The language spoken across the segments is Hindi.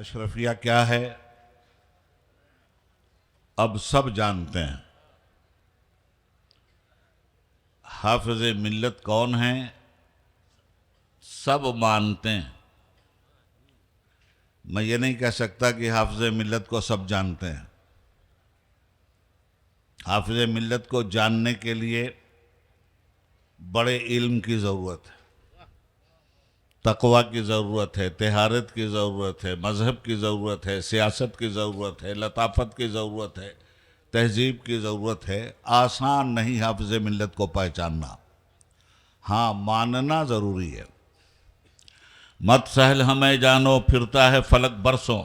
अशरफिया क्या है अब सब जानते हैं। हाफिज मिल्लत कौन है सब मानते हैं। मैं ये नहीं कह सकता कि हाफिज मिल्लत को सब जानते हैं। हाफिज मिल्लत को जानने के लिए बड़े इल्म की ज़रूरत है, तकवा की ज़रूरत है, तहारत की ज़रूरत है, मज़हब की ज़रूरत है, सियासत की ज़रूरत है, लताफत की ज़रूरत है, तहजीब की ज़रूरत है। आसान नहीं हाफिज मिल्लत को पहचानना, हाँ मानना ज़रूरी है। मत सहल हमें जानो फिरता है फलक बरसों,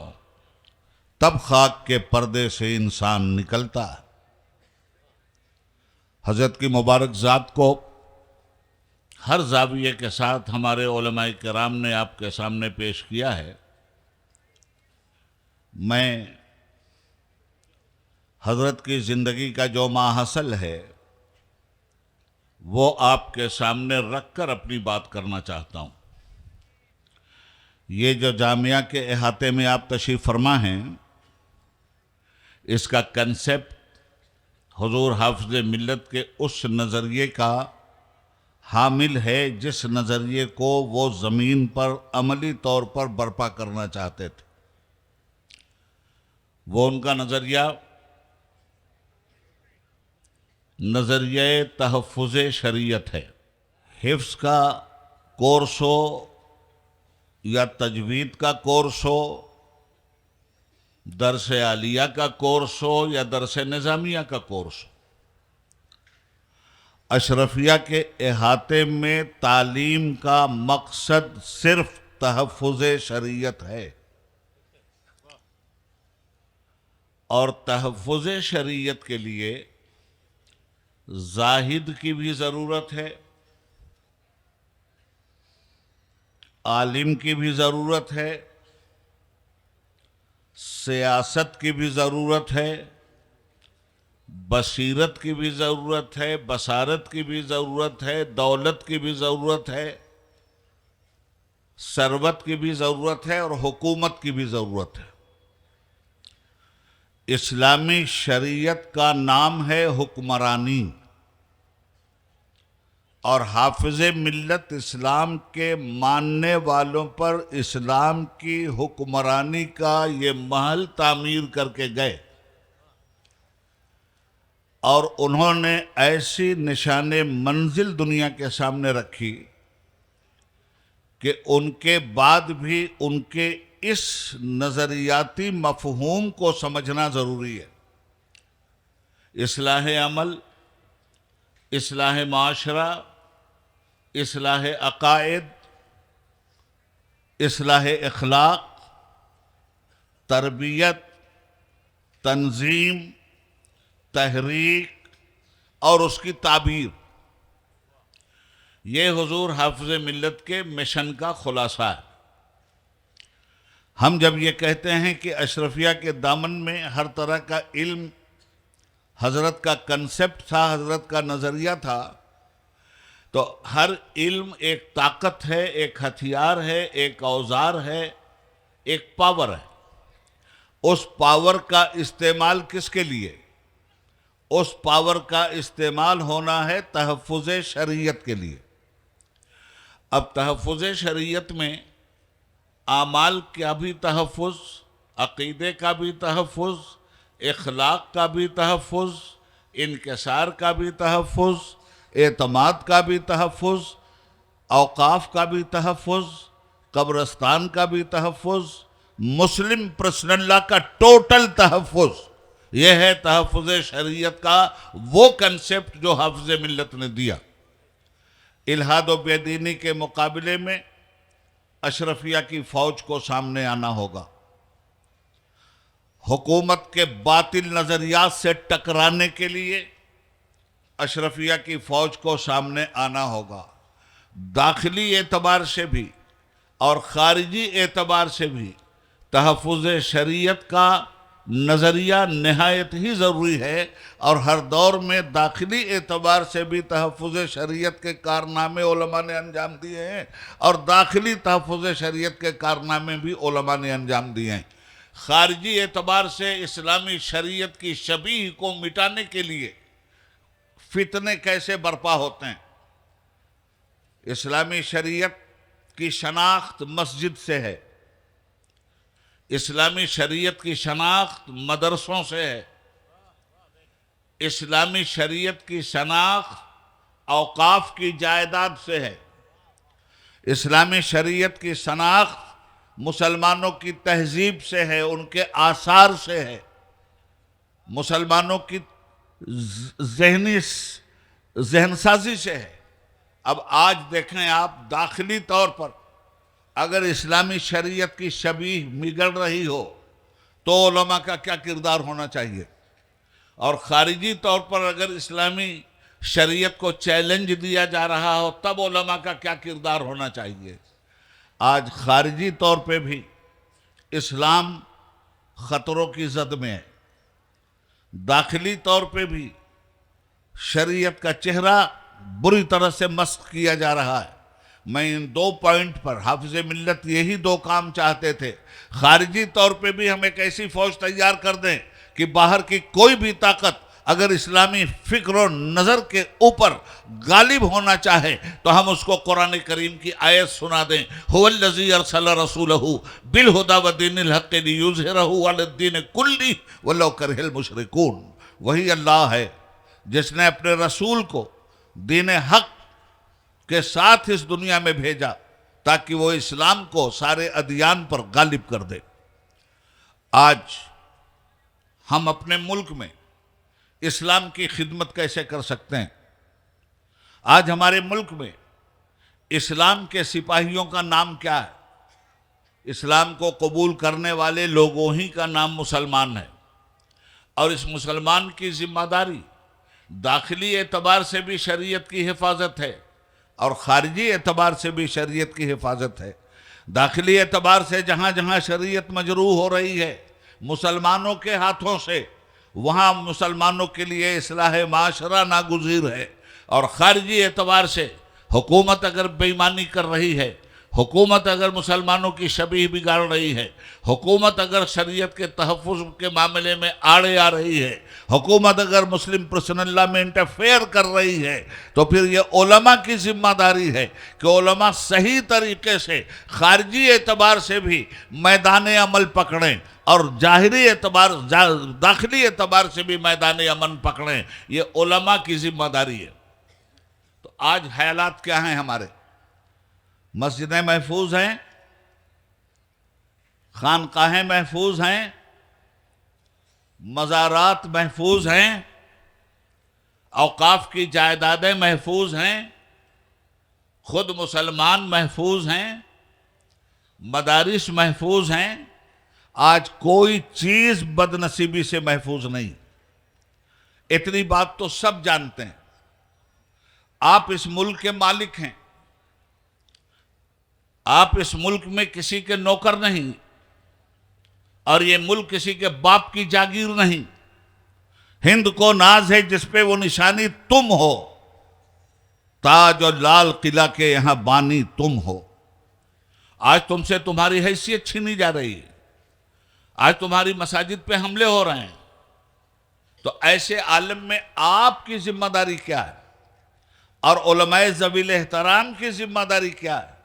तब खाक के पर्दे से इंसान निकलता है। हज़रत की मुबारक ज़ात को हर जाविये के साथ हमारे उलमाए किराम ने आपके सामने पेश किया है। मैं हज़रत की ज़िंदगी का जो माहसल है वो आपके सामने रख कर अपनी बात करना चाहता हूँ। ये जो जामिया के अहाते में आप तशरीफ़ फरमा हैं, इसका कंसेप्ट हुजूर हाफिज़ मिल्लत के उस नज़रिए का हामिल है जिस नज़रिए को वो ज़मीन पर अमली तौर पर बर्पा करना चाहते थे। वो उनका नज़रिया तहफ़्फ़ुज़ शरीयत है। हिफ्ज़ का कोर्स हो या तजवीद का कोर्स हो, दरस आलिया का कोर्स हो या दरस निज़ामिया का कोर्स हो, अशरफिया के अहाते में तालीम का मकसद सिर्फ तहफ़्फ़ुज़ शरीयत है। और तहफ़्फ़ुज़ शरीयत के लिए जाहिद की भी ज़रूरत है, आलिम की भी ज़रूरत है, सियासत की भी ज़रूरत है, बसीरत की भी ज़रूरत है, बसारत की भी ज़रूरत है, दौलत की भी ज़रूरत है, सरवत की भी ज़रूरत है और हुकूमत की भी ज़रूरत है। इस्लामी शरीयत का नाम है हुक्मरानी, और हाफिज मिल्लत इस्लाम के मानने वालों पर इस्लाम की हुक्मरानी का ये महल तामीर करके गए। और उन्होंने ऐसी निशाने मंजिल दुनिया के सामने रखी कि उनके बाद भी उनके इस नज़रियाती मफ़हूम को समझना ज़रूरी है। इस्लाह अमल, इस्लाह माशरा, इस्लाह अकायद, इस्लाह इखलाक, तरबियत, तंजीम, तहरीक और उसकी ताबीर, ये हुजूर हाफिज़ मिल्लत के मिशन का खुलासा है। हम जब ये कहते हैं कि अशरफिया के दामन में हर तरह का इल्म हज़रत का कंसेप्ट था, हज़रत का नज़रिया था, तो हर इल्म एक ताकत है, एक हथियार है, एक औजार है, एक पावर है। उस पावर का इस्तेमाल किसके लिए? उस पावर का इस्तेमाल होना है तहफ़्फ़ुज़ शरीयत के लिए। अब तहफ़्फ़ुज़ शरीयत में आमाल का भी तहफ़्फ़ुज़, अक़ीदे का भी तहफ़्फ़ुज़, इखलाक का भी तहफ़्फ़ुज़, इनकिसार का भी तहफ़्फ़ुज़, एतमाद का भी तहफ़्फ़ुज़, औक़ाफ़ का भी तहफ़्फ़ुज़, कब्रस्तान का भी तहफ़्फ़ुज़, मुस्लिम पर्सनल लॉ का टोटल तहफ़्फ़ुज़। यह है तहफ़्फ़ुज़ शरीयत का वो कंसेप्ट जो हाफिज़ मिल्लत ने दिया। इल्हाद व बेदीनी के मुकाबले में अशरफिया की फ़ौज को सामने आना होगा। हुकूमत के बातिल नज़रियात से टकराने के लिए अशरफिया की फ़ौज को सामने आना होगा। दाखिली एतबार से भी और ख़ारिजी एतबार से भी तहफ़्फ़ुज़ शरीयत का नज़रिया नहायत ही ज़रूरी है और हर दौर में दाखिली एतबार से भी तहफ़्फ़ुज़ शरीयत के कारनामे उलमा ने अंजाम दिए हैं और दाखिली तहफ़्फ़ुज़ शरीयत के कारनामे भी उलमा ने अंजाम दिए हैं। ख़ारिजी एतबार से इस्लामी शरीयत की शबीह को मिटाने के लिए फितने कैसे बर्पा होते हैं। इस्लामी शरीयत की शनाख्त मस्जिद से है, इस्लामी शरीयत की शनाख्त मदरसों से है, इस्लामी शरीयत की शनाख्त औकाफ की जायदाद से है, इस्लामी शरीयत की शनाख्त मुसलमानों की तहजीब से है, उनके आसार से है, मुसलमानों की जहनसाजी से है। अब आज देखें आप, दाखिली तौर पर अगर इस्लामी शरीयत की शबीह बिगड़ रही हो तो उलमा का क्या किरदार होना चाहिए, और ख़ारिजी तौर पर अगर इस्लामी शरीयत को चैलेंज दिया जा रहा हो तब उलमा का क्या किरदार होना चाहिए। आज ख़ारिजी तौर पे भी इस्लाम ख़तरों की जद में है, दाखिली तौर पे भी शरीयत का चेहरा बुरी तरह से मस्ख किया जा रहा है। मैं इन 2 पॉइंट पर, हाफिज़ मिल्लत यही 2 काम चाहते थे, ख़ारिजी तौर पे भी हम एक ऐसी फ़ौज तैयार कर दें कि बाहर की कोई भी ताकत अगर इस्लामी फ़िक्र और नज़र के ऊपर गालिब होना चाहे तो हम उसको कुरान करीम की आयत सुना दें, हुवल्लज़ी अरसला रसूलहू बिलहुदा व दीनिल हक़्क़ लियुज़हिरहू अलद्दीन कुल्ली वलौ करिहल मुशरिकून। वही अल्लाह है जिसने अपने रसूल को दीन हक़ के साथ इस दुनिया में भेजा ताकि वो इस्लाम को सारे अदियान पर गालिब कर दे। आज हम अपने मुल्क में इस्लाम की खिदमत कैसे कर सकते हैं। आज हमारे मुल्क में इस्लाम के सिपाहियों का नाम क्या है। इस्लाम को कबूल करने वाले लोगों ही का नाम मुसलमान है और इस मुसलमान की जिम्मेदारी दाखिली एतबार से भी शरीयत की हिफाजत है और ख़ारिजी एतबार से भी शरीयत की हिफाजत है। दाखिली एतबार से जहाँ जहाँ शरीयत मजरूह हो रही है मुसलमानों के हाथों से, वहाँ मुसलमानों के लिए इस्लाह माशरा नागुज़ीर है। और ख़ारिजी एतबार से हुकूमत अगर बेईमानी कर रही है, हुकूमत अगर मुसलमानों की शबीह बिगाड़ रही है, हुकूमत अगर शरीयत के तहफ़्फ़ुज़ के मामले में आड़े आ रही है, हुकूमत अगर मुस्लिम पर्सनल लॉ में इंटरफेयर कर रही है, तो फिर ये उलमा की ज़िम्मेदारी है कि उलमा सही तरीके से ख़ारिजी एतबार से भी मैदान अमल पकड़ें और ज़ाहिरी एतबार दाखिली एतबार से भी मैदान अमन पकड़ें। ये उलमा की ज़िम्मेदारी है। तो आज हालात क्या हैं हमारे? मस्जिदें महफूज हैं, खानकाहें महफूज हैं, मज़ारात महफूज हैं, औकाफ की जायदादें महफूज हैं, खुद मुसलमान महफूज हैं, मदारिस महफूज हैं। आज कोई चीज़ बदनसीबी से महफूज नहीं। इतनी बात तो सब जानते हैं। आप इस मुल्क के मालिक हैं, आप इस मुल्क में किसी के नौकर नहीं और ये मुल्क किसी के बाप की जागीर नहीं। हिंद को नाज है जिस पे वो निशानी तुम हो, ताज और लाल किला के यहां बानी तुम हो। आज तुमसे तुम्हारी हैसियत छीनी जा रही है, आज तुम्हारी मसाजिद पे हमले हो रहे हैं। तो ऐसे आलम में आपकी जिम्मेदारी क्या है और उलमाए ज़वील एहतराम की जिम्मेदारी क्या है?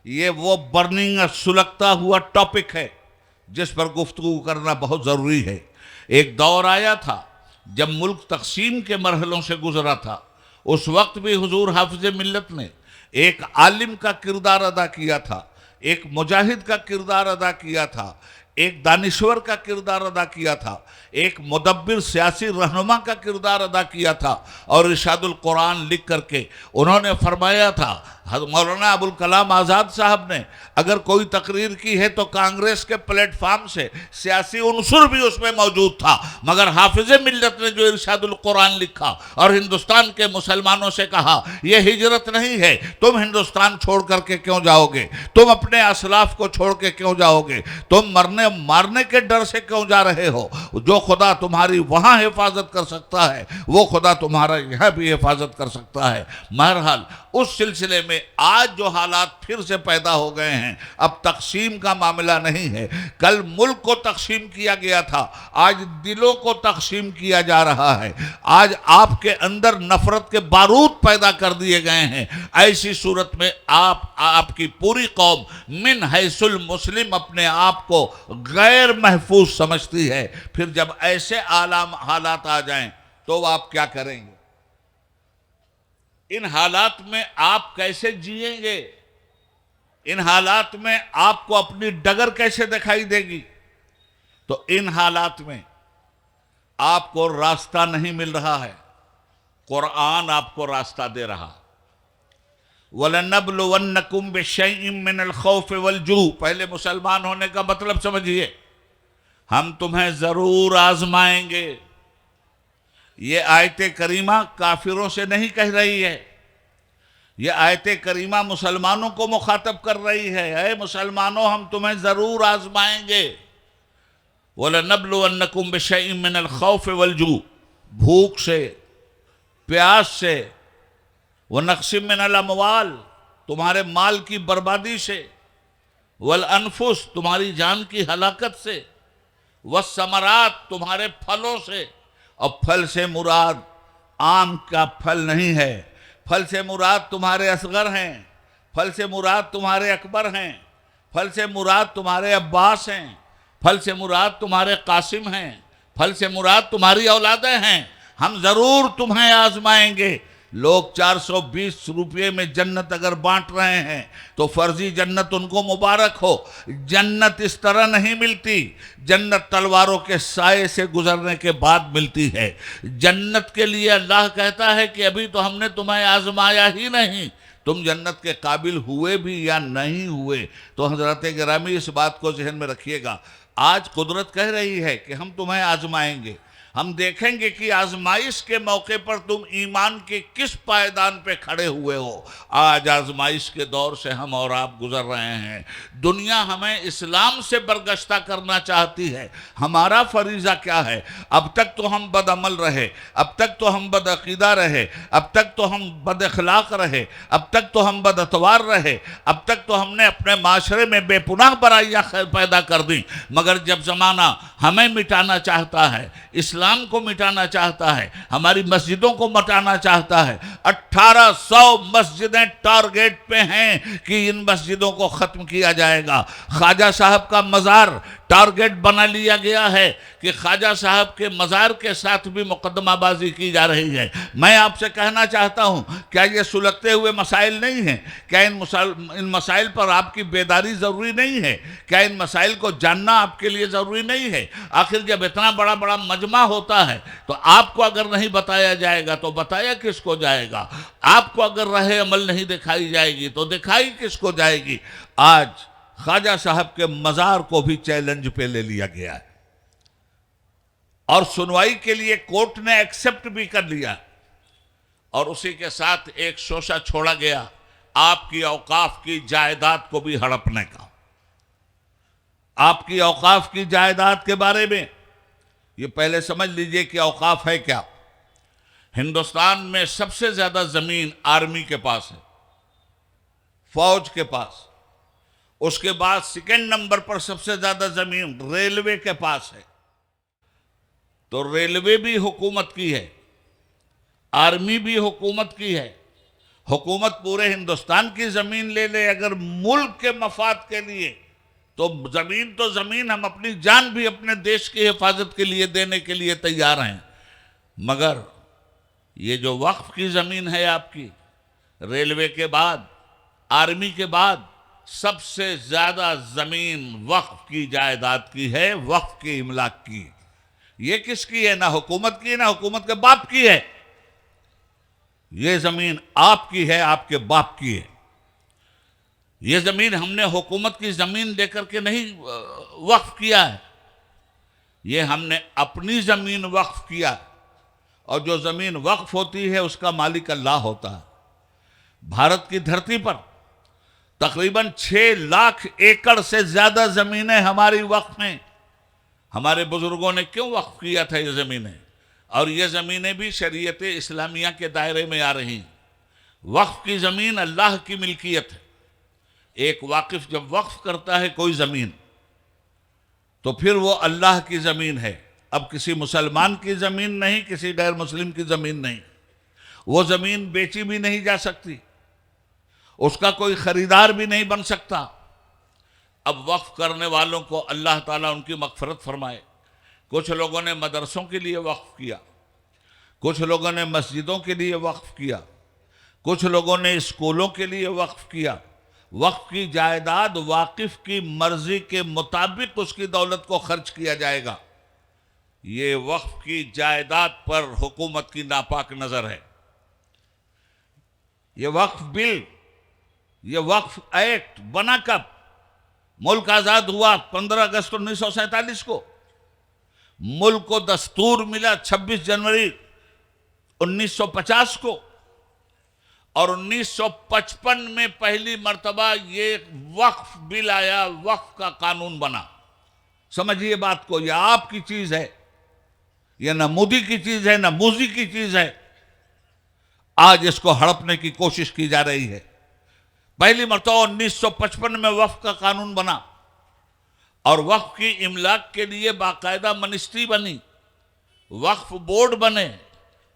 ये वो बर्निंग सुलगता हुआ टॉपिक है जिस पर गुफ्तगू करना बहुत ज़रूरी है। एक दौर आया था जब मुल्क तकसीम के मरहलों से गुजरा था। उस वक्त भी हुजूर हाफिज़ मिल्लत ने एक आलिम का किरदार अदा किया था, एक मुजाहिद का किरदार अदा किया था, एक दानिश्वर का किरदार अदा किया था, एक मुदब्बिर सियासी रहनुमा का किरदार अदा किया था। और इरशादुल कुरान लिख करके उन्होंने फरमाया था, मौलाना अबुल कलाम आज़ाद साहब ने अगर कोई तकरीर की है तो कांग्रेस के प्लेटफार्म से सियासी उनसुर भी उसमें मौजूद था, मगर हाफिज़ मिल्लत ने जो इरशादुल कुरान लिखा और हिंदुस्तान के मुसलमानों से कहा यह हिजरत नहीं है, तुम हिंदुस्तान छोड़ करके क्यों जाओगे, तुम अपने असलाफ को छोड़ के क्यों जाओगे, तुम मरने मारने मारने के डर से क्यों जा रहे हो? जो खुदा तुम्हारी वहां हिफाजत कर सकता है वो खुदा तुम्हारा यहां भी हिफाजत कर सकता है। बहरहाल उस सिलसिले में आज जो हालात फिर से पैदा हो गए हैं, अब तकसीम का मामला नहीं है। कल मुल्क को तकसीम किया गया था, आज दिलों को तकसीम किया जा रहा है। आज आपके अंदर नफरत के बारूद पैदा कर दिए गए हैं। ऐसी सूरत में आपकी पूरी कौम मिन हैसुल मुस्लिम अपने आप को गैर महफूज समझती है। फिर जब ऐसे आलाम हालात आ जाएं तो आप क्या करेंगे? इन हालात में आप कैसे जिएंगे? इन हालात में आपको अपनी डगर कैसे दिखाई देगी? तो इन हालात में आपको रास्ता नहीं मिल रहा है, कुरान आपको रास्ता दे रहा। वलनब्लुवन्नकुम बिशैइन मिनल खौफ वल जू, पहले मुसलमान होने का मतलब समझिए, हम तुम्हें जरूर आजमाएंगे। ये आयत करीमा काफिरों से नहीं कह रही है, ये आयत करीमा मुसलमानों को मुखातब कर रही है। ऐ मुसलमानों, हम तुम्हें जरूर आजमाएंगे। वलनब्लुवन्नकुम बिशैइन मिनल खौफ वल जू, भूख से, प्यास से, व नक्सिम मिनल अमवाल, तुम्हारे माल की बर्बादी से, वल अनफुस, तुम्हारी जान की हलाकत से, व समरात, तुम्हारे फलों से। और फल से मुराद आम का फल नहीं है, फल से मुराद तुम्हारे असगर हैं, फल से मुराद तुम्हारे अकबर हैं, फल से मुराद तुम्हारे अब्बास हैं, फल से मुराद तुम्हारे कासिम हैं, फल से मुराद तुम्हारी औलादें हैं। हम जरूर तुम्हें आजमाएंगे। लोग 420 रुपये में जन्नत अगर बांट रहे हैं तो फर्जी जन्नत उनको मुबारक हो। जन्नत इस तरह नहीं मिलती, जन्नत तलवारों के साए से गुजरने के बाद मिलती है। जन्नत के लिए अल्लाह कहता है कि अभी तो हमने तुम्हें आजमाया ही नहीं, तुम जन्नत के काबिल हुए भी या नहीं हुए। तो हजरत गिरामी इस बात को जहन में रखिएगा। आज कुदरत कह रही है कि हम तुम्हें आजमाएंगे, हम देखेंगे कि आजमाइश के मौके पर तुम ईमान के किस पायदान पे खड़े हुए हो। आज आजमाइश के दौर से हम और आप गुजर रहे हैं। दुनिया हमें इस्लाम से बरगश्ता करना चाहती है। हमारा फरीज़ा क्या है? अब तक तो हम बदअमल रहे, अब तक तो हम बदअकीदा रहे, अब तक तो हम बदअखलाक रहे, अब तक तो हम बदअतवार रहे, अब तक तो हमने अपने माशरे में बेपुनाह बुराइयाँ पैदा कर दी। मगर जब ज़माना हमें मिटाना चाहता है, इस्लाम को मिटाना चाहता है, हमारी मस्जिदों को मिटाना चाहता है, 1800 मस्जिदें टारगेट पे हैं कि इन मस्जिदों को ख़त्म किया जाएगा। ख्वाजा साहब का मज़ार टारगेट बना लिया गया है कि ख्वाजा साहब के मज़ार के साथ भी मुकदमाबाजी की जा रही है। मैं आपसे कहना चाहता हूँ, क्या ये सुलगते हुए मसाइल नहीं हैं? क्या इन मसाइल पर आपकी बेदारी ज़रूरी नहीं है? क्या इन मसाइल को जानना आपके लिए ज़रूरी नहीं है? आखिर जब इतना बड़ा बड़ा मजमा होता है तो आपको अगर नहीं बताया जाएगा तो बताया किसको जाएगा? आपको अगर राह अमल नहीं दिखाई जाएगी तो दिखाई किसको जाएगी? आज ख्वाजा साहब के मज़ार को भी चैलेंज पे ले लिया गया है और सुनवाई के लिए कोर्ट ने एक्सेप्ट भी कर लिया, और उसी के साथ एक शोशा छोड़ा गया आपकी औकाफ की जायदाद को भी हड़पने का। आपकी औकाफ की जायदाद के बारे में ये पहले समझ लीजिए कि औकाफ है क्या। हिंदुस्तान में सबसे ज्यादा जमीन आर्मी के पास है, फौज के पास। उसके बाद सेकंड नंबर पर सबसे ज्यादा जमीन रेलवे के पास है। तो रेलवे भी हुकूमत की है, आर्मी भी हुकूमत की है। हुकूमत पूरे हिंदुस्तान की जमीन ले ले अगर मुल्क के मफाद के लिए, तो जमीन हम अपनी जान भी अपने देश की हिफाजत के लिए देने के लिए तैयार हैं। मगर ये जो वक्फ की जमीन है आपकी, रेलवे के बाद, आर्मी के बाद सबसे ज्यादा जमीन वक्फ की जायदाद की है, वक्फ के इमलाक की। ये किसकी है? ना हुकूमत की, ना हुकूमत के बाप की है। ये जमीन आपकी है, आपके बाप की है। ये जमीन हमने हुकूमत की जमीन लेकर के नहीं वक्फ किया है, ये हमने अपनी जमीन वक्फ किया। और जो जमीन वक्फ होती है उसका मालिक अल्लाह होता है। भारत की धरती पर तकरीबन 6 लाख एकड़ से ज्यादा जमीनें हमारी वक्फ में। हमारे बुजुर्गों ने क्यों वक्फ किया था ये जमीनें? और ये जमीनें भी शरीयत इस्लामिया के दायरे में आ रही। वक्फ की जमीन अल्लाह की मिल्कियत है। एक वाकिफ जब वक्फ करता है कोई जमीन, तो फिर वो अल्लाह की जमीन है। अब किसी मुसलमान की जमीन नहीं, किसी गैर मुस्लिम की जमीन नहीं। वो जमीन बेची भी नहीं जा सकती, उसका कोई खरीदार भी नहीं बन सकता। अब वक्फ करने वालों को अल्लाह ताला उनकी मगफरत फरमाए। कुछ लोगों ने मदरसों के लिए वक्फ किया, कुछ लोगों ने मस्जिदों के लिए वक्फ किया, कुछ लोगों ने स्कूलों के लिए वक्फ किया। वक्फ की जायदाद वाकिफ की मर्जी के मुताबिक उसकी दौलत को खर्च किया जाएगा। ये वक्फ की जायदाद पर हुकूमत की नापाक नजर है। ये वक्फ बिल, ये वक्फ एक्ट बना कब? मुल्क आजाद हुआ 15 अगस्त 1947 को। मुल्क को दस्तूर मिला 26 जनवरी 1950 को। और 1955 में पहली मर्तबा ये वक्फ बिल आया, वक्फ का कानून बना। समझिए बात को, यह आपकी चीज है, यह न मोदी की चीज है, न मोदी की चीज है। आज इसको हड़पने की कोशिश की जा रही है। पहली मर्तबा 1955 में वक्फ का कानून बना और वक्फ की इमलाक के लिए बाकायदा मिनिस्ट्री बनी, वक्फ बोर्ड बने,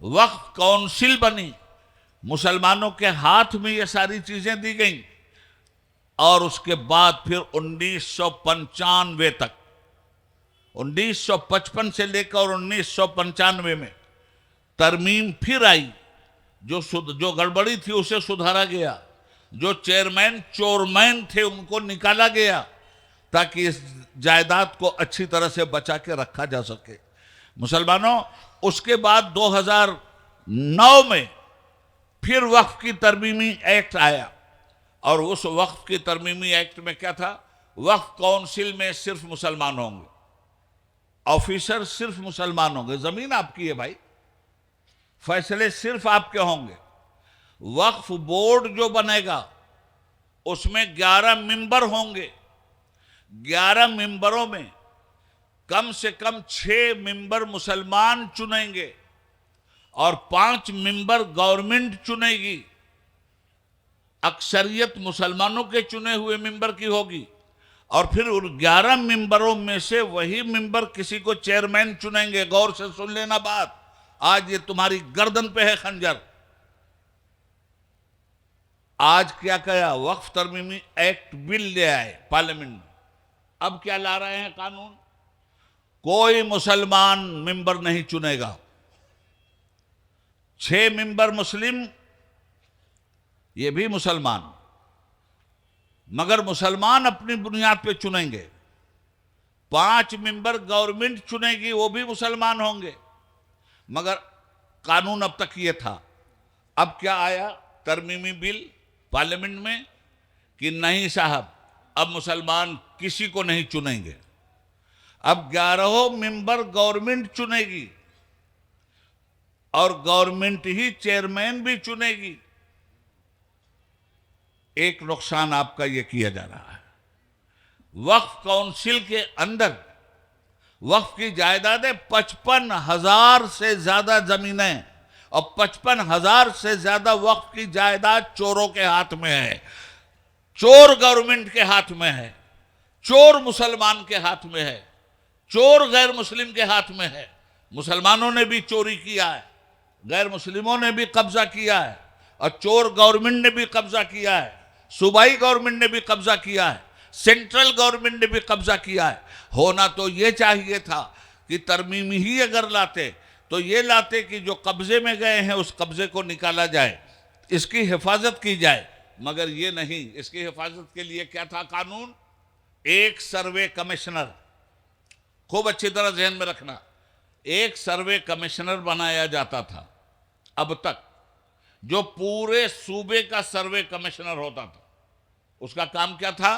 वक्फ काउंसिल बनी। मुसलमानों के हाथ में ये सारी चीजें दी गई। और उसके बाद फिर 1995 तक, 1955 से लेकर 1995 में तरमीम फिर आई। जो गड़बड़ी थी उसे सुधारा गया। जो चेयरमैन चोरमैन थे उनको निकाला गया, ताकि इस जायदाद को अच्छी तरह से बचा के रखा जा सके। मुसलमानों, उसके बाद 2009 में फिर वक्फ की तरमीमी एक्ट आया। और उस वक्फ की तरमीमी एक्ट में क्या था? वक्फ काउंसिल में सिर्फ मुसलमान होंगे, ऑफिसर सिर्फ मुसलमान होंगे। जमीन आपकी है भाई, फैसले सिर्फ आपके होंगे। वक्फ बोर्ड जो बनेगा उसमें 11 मेंबर होंगे। 11 मेंबरों में कम से कम 6 मेंबर मुसलमान चुनेंगे और 5 मेंबर गवर्नमेंट चुनेगी। अक्सरियत मुसलमानों के चुने हुए मेंबर की होगी। और फिर उन 11 मेंबरों में से वही मेंबर किसी को चेयरमैन चुनेंगे। गौर से सुन लेना बात, आज ये तुम्हारी गर्दन पे है खंजर। आज क्या कहा? वक्फ तरमीमी एक्ट बिल ले आए पार्लियामेंट में। अब क्या ला रहे हैं कानून? कोई मुसलमान मेंबर नहीं चुनेगा। 6 मेंबर मुस्लिम, ये भी मुसलमान, मगर मुसलमान अपनी बुनियाद पे चुनेंगे। 5 मेंबर गवर्नमेंट चुनेगी, वो भी मुसलमान होंगे। मगर कानून अब तक ये था। अब क्या आया तरमीमी बिल पार्लियामेंट में कि नहीं साहब, अब मुसलमान किसी को नहीं चुनेंगे। अब 11 मेंबर गवर्नमेंट चुनेगी और गवर्नमेंट ही चेयरमैन भी चुनेगी। एक नुकसान आपका यह किया जा रहा है, वक्फ काउंसिल के अंदर वक्फ की जायदादें 55,000 से ज्यादा जमीनें और 55,000 से ज्यादा वक्फ की जायदाद चोरों के हाथ में है। चोर गवर्नमेंट के हाथ में है, चोर मुसलमान के हाथ में है, चोर गैर मुस्लिम के हाथ में है। मुसलमानों ने भी चोरी किया है, गैर मुस्लिमों ने भी कब्जा किया है, और चोर गवर्नमेंट ने भी कब्जा किया है, सूबाई गवर्नमेंट ने भी कब्जा किया है, सेंट्रल गवर्नमेंट ने भी कब्जा किया है। होना तो ये चाहिए था कि तरमीम ही अगर लाते तो ये लाते कि जो कब्जे में गए हैं उस कब्जे को निकाला जाए, इसकी हिफाजत की जाए। मगर ये नहीं। इसकी हिफाजत के लिए क्या था कानून? एक सर्वे कमिश्नर, खूब अच्छी तरह ध्यान में रखना, एक सर्वे कमिश्नर बनाया जाता था अब तक, जो पूरे सूबे का सर्वे कमिश्नर होता था। उसका काम क्या था?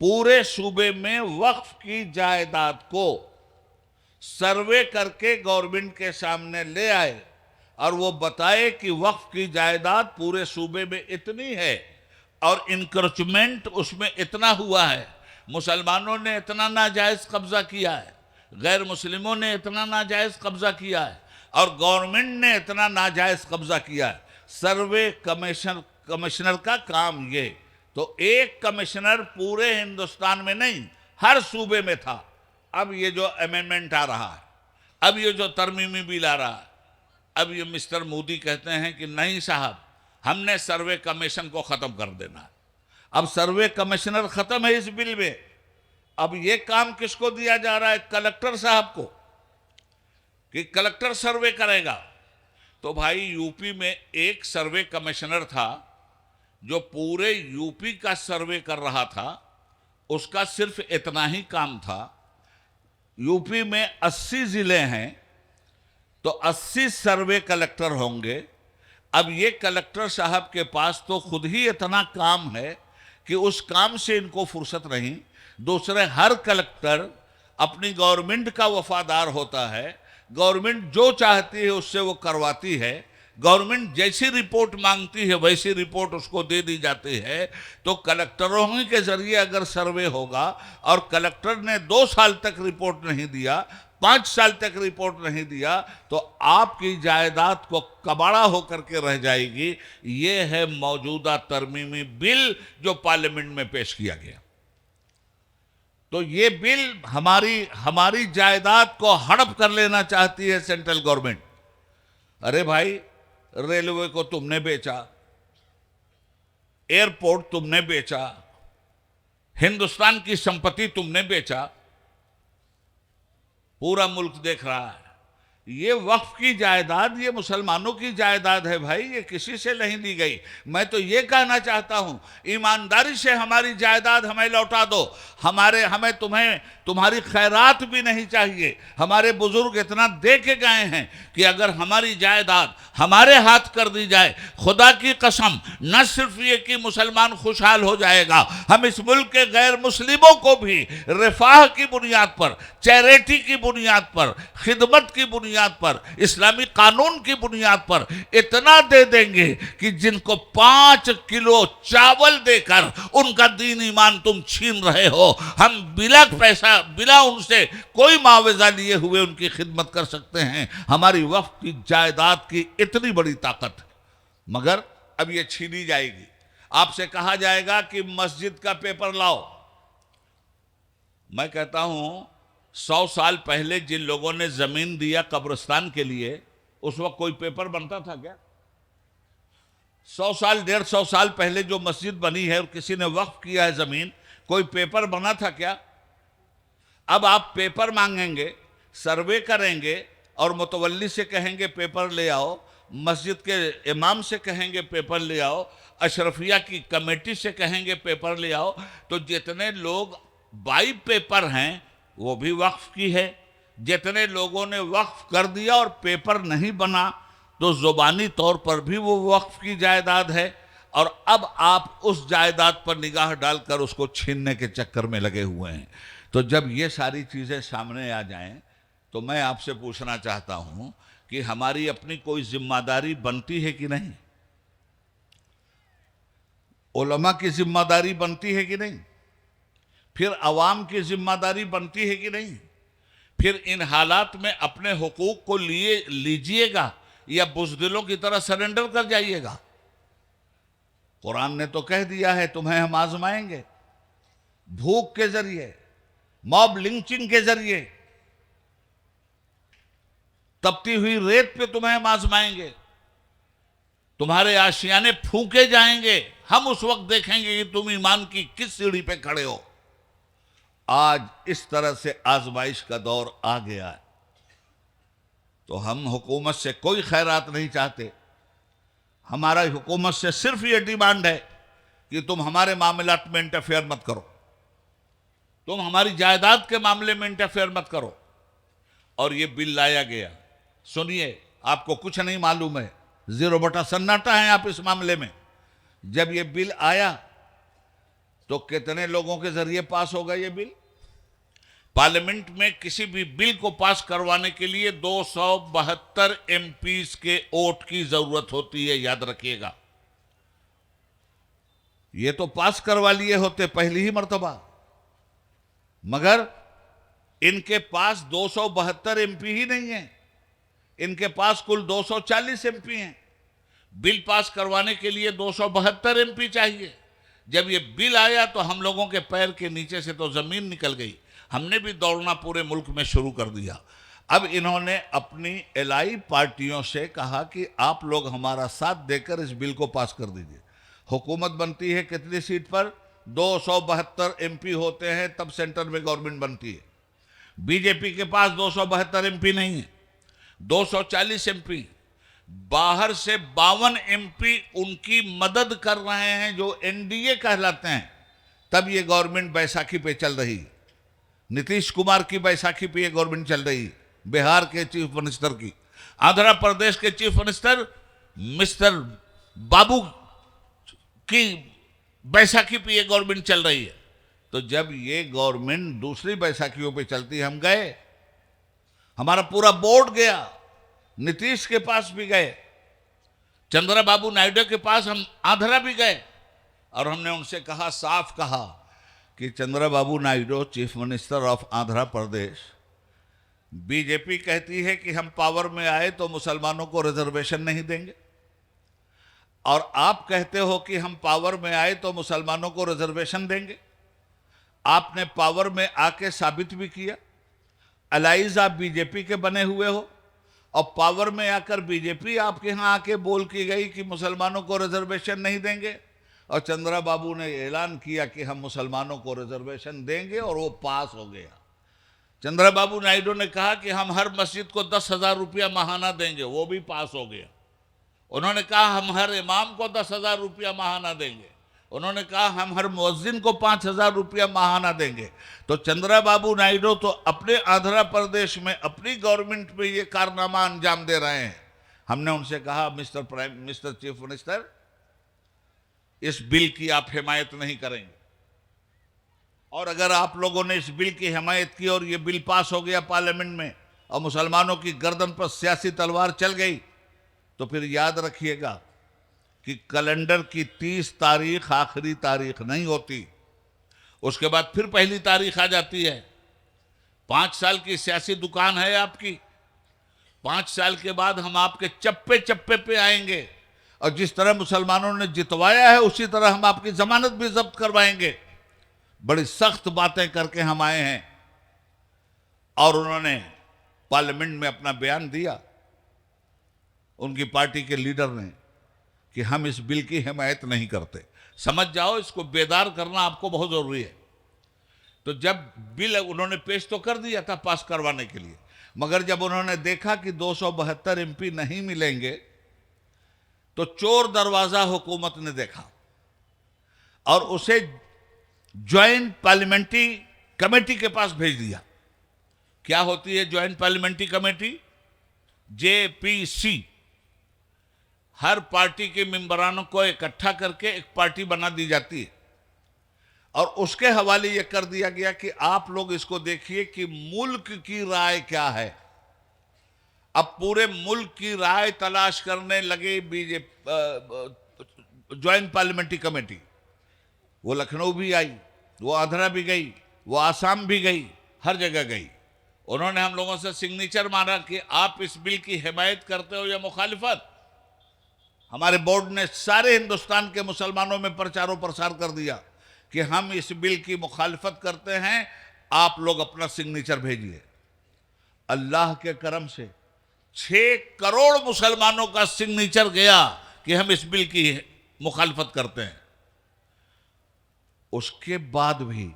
पूरे सूबे में वक्फ की जायदाद को सर्वे करके गवर्नमेंट के सामने ले आए और वो बताए कि वक्फ की जायदाद पूरे सूबे में इतनी है, और इंक्रोचमेंट उसमें इतना हुआ है, मुसलमानों ने इतना नाजायज कब्जा किया है, गैर मुस्लिमों ने इतना नाजायज कब्जा किया है, और गवर्नमेंट ने इतना नाजायज कब्जा किया है। सर्वे कमिश्नर का काम ये, तो एक कमिश्नर पूरे हिंदुस्तान में नहीं, हर सूबे में था। अब ये जो अमेंडमेंट आ रहा है, अब ये जो तरमीमी बिल आ रहा है, अब ये मिस्टर मोदी कहते हैं कि नहीं साहब, हमने सर्वे कमीशन को खत्म कर देना है। अब सर्वे कमिश्नर खत्म है इस बिल में, अब ये काम किसको दिया जा रहा है? कलेक्टर साहब को, कि कलेक्टर सर्वे करेगा। तो भाई यूपी में एक सर्वे कमिश्नर था जो पूरे यूपी का सर्वे कर रहा था, उसका सिर्फ इतना ही काम था। यूपी में 80 जिले हैं तो 80 सर्वे कलेक्टर होंगे। अब ये कलेक्टर साहब के पास तो खुद ही इतना काम है कि उस काम से इनको फुर्सत नहीं। दूसरे हर कलेक्टर अपनी गवर्नमेंट का वफादार होता है, गवर्नमेंट जो चाहती है उससे वो करवाती है, गवर्नमेंट जैसी रिपोर्ट मांगती है वैसी रिपोर्ट उसको दे दी जाती है। तो कलेक्टरों ही के जरिए अगर सर्वे होगा और कलेक्टर ने 2 साल तक रिपोर्ट नहीं दिया, 5 साल तक रिपोर्ट नहीं दिया, तो आपकी जायदाद को कबाड़ा होकर के रह जाएगी। ये है मौजूदा तरमीमी बिल जो पार्लियामेंट में पेश किया गया। तो ये बिल हमारी जायदाद को हड़प कर लेना चाहती है सेंट्रल गवर्नमेंट। अरे भाई, रेलवे को तुमने बेचा, एयरपोर्ट तुमने बेचा, हिंदुस्तान की संपत्ति तुमने बेचा, पूरा मुल्क देख रहा है। ये वक्फ की जायदाद, ये मुसलमानों की जायदाद है भाई, ये किसी से नहीं ली गई। मैं तो ये कहना चाहता हूं, ईमानदारी से हमारी जायदाद हमें लौटा दो। हमें तुम्हारी खैरात भी नहीं चाहिए। हमारे बुजुर्ग इतना दे के गए हैं कि अगर हमारी जायदाद हमारे हाथ कर दी जाए, खुदा की कसम, न सिर्फ ये कि मुसलमान खुशहाल हो जाएगा, हम इस मुल्क के गैर मुस्लिमों को भी रिफाह की बुनियाद पर, चैरिटी की बुनियाद पर, खिदमत की बुनियाद पर, इस्लामी कानून की बुनियाद पर इतना दे देंगे कि जिनको 5 किलो चावल देकर उनका दीन ईमान तुम छीन रहे हो, हम बिला पैसा, बिला उनसे कोई मुआवजा लिए हुए उनकी खिदमत कर सकते हैं। हमारी वक्फ की जायदाद की इतनी बड़ी ताकत है, मगर अब ये छीनी जाएगी। आपसे कहा जाएगा कि मस्जिद का पेपर लाओ। मैं कहता हूं, 100 साल पहले जिन लोगों ने जमीन दिया कब्रिस्तान के लिए, उस वक्त कोई पेपर बनता था क्या? 100 साल 150 साल पहले जो मस्जिद बनी है और किसी ने वक्फ किया है जमीन, कोई पेपर बना था क्या? अब आप पेपर मांगेंगे, सर्वे करेंगे और मुतवल्ली से कहेंगे पेपर ले आओ, मस्जिद के इमाम से कहेंगे पेपर ले आओ, अशरफिया की कमेटी से कहेंगे पेपर ले आओ, तो जितने लोग बाई पेपर हैं वो भी वक्फ की है। जितने लोगों ने वक्फ कर दिया और पेपर नहीं बना, तो जुबानी तौर पर भी वो वक्फ की जायदाद है। और अब आप उस जायदाद पर निगाह डालकर उसको छीनने के चक्कर में लगे हुए हैं। तो जब ये सारी चीज़ें सामने आ जाएं, तो मैं आपसे पूछना चाहता हूं कि हमारी अपनी कोई जिम्मेदारी बनती है कि नहीं? उलमा की जिम्मेदारी बनती है कि नहीं? फिर अवाम की जिम्मेदारी बनती है कि नहीं? फिर इन हालात में अपने हुकूक को लीजिएगा या बुज़दिलों की तरह सरेंडर कर जाइएगा? कुरान ने तो कह दिया है, तुम्हें हम आजमाएंगे, भूख के जरिए, मॉब लिंचिंग के जरिए, तपती हुई रेत पे तुम्हें हम आजमाएंगे, तुम्हारे आशियाने फूके जाएंगे, हम उस वक्त देखेंगे कि तुम ईमान की किस सीढ़ी पे खड़े हो। आज इस तरह से आजमाइश का दौर आ गया है। तो हम हुकूमत से कोई खैरात नहीं चाहते। हमारा हुकूमत से सिर्फ ये डिमांड है कि तुम हमारे मामलात में इंटरफेयर मत करो, तुम हमारी जायदाद के मामले में इंटरफेयर मत करो। और ये बिल लाया गया, सुनिए, आपको कुछ नहीं मालूम है, 0 बटा सन्नाटा है आप इस मामले में। जब ये बिल आया तो कितने लोगों के जरिए पास होगा ये बिल? पार्लियामेंट में किसी भी बिल को पास करवाने के लिए 272 एमपीज के वोट की जरूरत होती है, याद रखिएगा। ये तो पास करवा लिए होते पहली ही मर्तबा, मगर इनके पास 272 एमपी ही नहीं है, इनके पास कुल 240 एमपी हैं। बिल पास करवाने के लिए 272 एमपी चाहिए। जब ये बिल आया तो हम लोगों के पैर के नीचे से तो जमीन निकल गई, हमने भी दौड़ना पूरे मुल्क में शुरू कर दिया। अब इन्होंने अपनी एलाई पार्टियों से कहा कि आप लोग हमारा साथ देकर इस बिल को पास कर दीजिए। हुकूमत बनती है कितनी सीट पर? 272 एमपी होते हैं तब सेंटर में गवर्नमेंट बनती है। बीजेपी के पास 272 एमपी नहीं है, 240 एमपी। बाहर से 52 एमपी उनकी मदद कर रहे हैं जो एनडीए कहलाते हैं। तब ये गवर्नमेंट बैसाखी पे चल रही, नीतीश कुमार की बैसाखी पे ये गवर्नमेंट चल रही, बिहार के चीफ मिनिस्टर की, आंध्र प्रदेश के चीफ मिनिस्टर मिस्टर बाबू की बैसाखी पे ये गवर्नमेंट चल रही है। तो जब ये गवर्नमेंट दूसरी बैसाखियों पे चलती, हम गए, हमारा पूरा बोर्ड गया, नीतीश के पास भी गए, चंद्रबाबू नायडू के पास हम आंध्रा भी गए, और हमने उनसे कहा, साफ कहा कि Chandrababu Naidu chief minister of Andhra Pradesh, BJP कहती है कि हम पावर में आए तो मुसलमानों को रिजर्वेशन नहीं देंगे, और आप कहते हो कि हम पावर में आए तो मुसलमानों को रिजर्वेशन देंगे। आपने पावर में आके साबित भी किया, अलाइज आप बीजेपी के बने हुए हो, और पावर में आकर बीजेपी आपके यहाँ आके बोल की गई कि मुसलमानों को रिजर्वेशन नहीं देंगे, और चंद्रबाबू ने ऐलान किया कि हम मुसलमानों को रिजर्वेशन देंगे, और वो पास हो गया। चंद्रबाबू नायडू ने कहा कि हम हर मस्जिद को 10,000 रुपया माहाना देंगे, वो भी पास हो गया। उन्होंने कहा हम हर इमाम को 10,000 रुपया माहाना देंगे, उन्होंने कहा हम हर मुअज्जिन को 5,000 रुपया माहाना देंगे। तो चंद्रबाबू नायडू तो अपने आंध्र प्रदेश में अपनी गवर्नमेंट में ये कारनामा अंजाम दे रहे हैं। हमने उनसे कहा, मिस्टर चीफ मिनिस्टर, इस बिल की आप हिमायत नहीं करेंगे, और अगर आप लोगों ने इस बिल की हिमायत की और ये बिल पास हो गया पार्लियामेंट में और मुसलमानों की गर्दन पर सियासी तलवार चल गई, तो फिर याद रखिएगा कि कैलेंडर की 30 तारीख आखिरी तारीख नहीं होती, उसके बाद फिर पहली तारीख आ जाती है। 5 साल की सियासी दुकान है आपकी, 5 साल के बाद हम आपके चप्पे चप्पे पे आएंगे, और जिस तरह मुसलमानों ने जितवाया है उसी तरह हम आपकी जमानत भी जब्त करवाएंगे। बड़ी सख्त बातें करके हम आए हैं, और उन्होंने पार्लियामेंट में अपना बयान दिया, उनकी पार्टी के लीडर ने, कि हम इस बिल की हिमायत नहीं करते। समझ जाओ, इसको बेदार करना आपको बहुत जरूरी है। तो जब बिल उन्होंने पेश तो कर दिया था पास करवाने के लिए, मगर जब उन्होंने देखा कि 272 एमपी नहीं मिलेंगे, तो चोर दरवाजा हुकूमत ने देखा और उसे ज्वाइंट पार्लियामेंट्री कमेटी के पास भेज दिया। क्या होती है ज्वाइंट पार्लियामेंट्री कमेटी? JPC। हर पार्टी के मेंबरानों को इकट्ठा करके एक पार्टी बना दी जाती है, और उसके हवाले यह कर दिया गया कि आप लोग इसको देखिए कि मुल्क की राय क्या है। अब पूरे मुल्क की राय तलाश करने लगे बीजेपी ज्वाइंट पार्लियामेंट्री कमेटी। वो लखनऊ भी आई, वो आंध्रा भी गई, वो आसाम भी गई, हर जगह गई। उन्होंने हम लोगों से सिग्नेचर मांगा कि आप इस बिल की हिमायत करते हो या मुखालिफत। हमारे बोर्ड ने सारे हिंदुस्तान के मुसलमानों में प्रचारों प्रसार कर दिया कि हम इस बिल की मुखालिफत करते हैं, आप लोग अपना सिग्नेचर भेजिए। अल्लाह के करम से 6 करोड़ मुसलमानों का सिग्नेचर गया कि हम इस बिल की मुखालिफत करते हैं। उसके बाद भी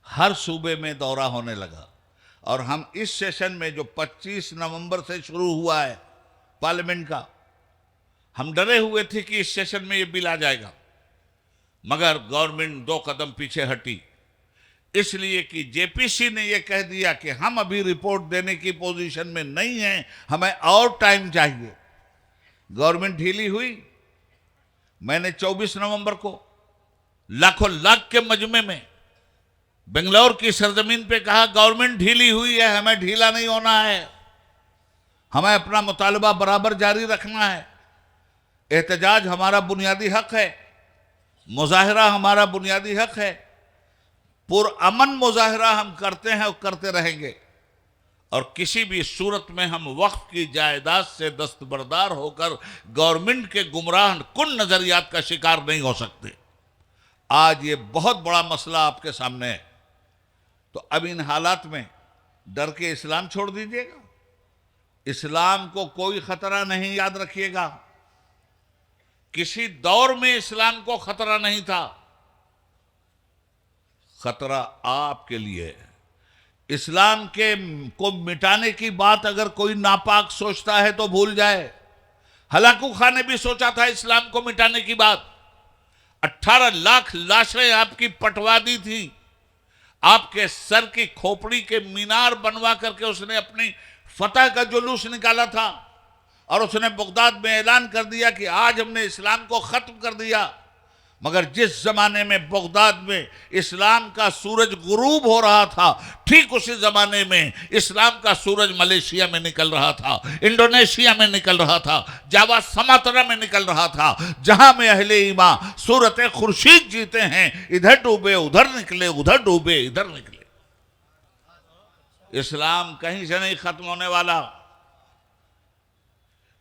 हर सूबे में दौरा होने लगा, और हम इस सेशन में जो 25 नवंबर से शुरू हुआ है पार्लियामेंट का, हम डरे हुए थे कि इस सेशन में ये बिल आ जाएगा, मगर गवर्नमेंट 2 कदम पीछे हटी, इसलिए कि JPC ने यह कह दिया कि हम अभी रिपोर्ट देने की पोजीशन में नहीं हैं, हमें और टाइम चाहिए। गवर्नमेंट ढीली हुई। मैंने 24 नवंबर को लाखों लाख के मजमे में बेंगलौर की सरजमीन पे कहा, गवर्नमेंट ढीली हुई है, हमें ढीला नहीं होना है, हमें अपना मुतालबा बराबर जारी रखना है। एहतजाज हमारा बुनियादी हक है, मुजाहिरा हमारा बुनियादी हक है, पुरअमन मुजाहिरा हम करते हैं और करते रहेंगे, और किसी भी सूरत में हम वक्फ की जायदाद से दस्तबरदार होकर गवर्नमेंट के गुमराह कुन नजरियात का शिकार नहीं हो सकते। आज ये बहुत बड़ा मसला आपके सामने है। तो अब इन हालात में डर के इस्लाम छोड़ दीजिएगा। इस्लाम को कोई खतरा नहीं, याद रखिएगा। किसी दौर में इस्लाम को खतरा नहीं था। खतरा आपके लिए है। इस्लाम के को मिटाने की बात अगर कोई नापाक सोचता है तो भूल जाए। हलाकू खां ने भी सोचा था इस्लाम को मिटाने की बात। 18 लाख लाशें आपकी पटवा दी थी। आपके सर की खोपड़ी के मीनार बनवा करके उसने अपनी फतह का जुलूस निकाला था, और उसने बगदाद में ऐलान कर दिया कि आज हमने इस्लाम को खत्म कर दिया। मगर जिस जमाने में बगदाद में इस्लाम का सूरज गुरूब हो रहा था, ठीक उसी जमाने में इस्लाम का सूरज मलेशिया में निकल रहा था, इंडोनेशिया में निकल रहा था, जावा समातरा में निकल रहा था। जहां में अहले ईमान सूरत खुर्शीद जीते हैं, इधर डूबे उधर निकले, उधर डूबे इधर निकले। इस्लाम कहीं से नहीं खत्म होने वाला।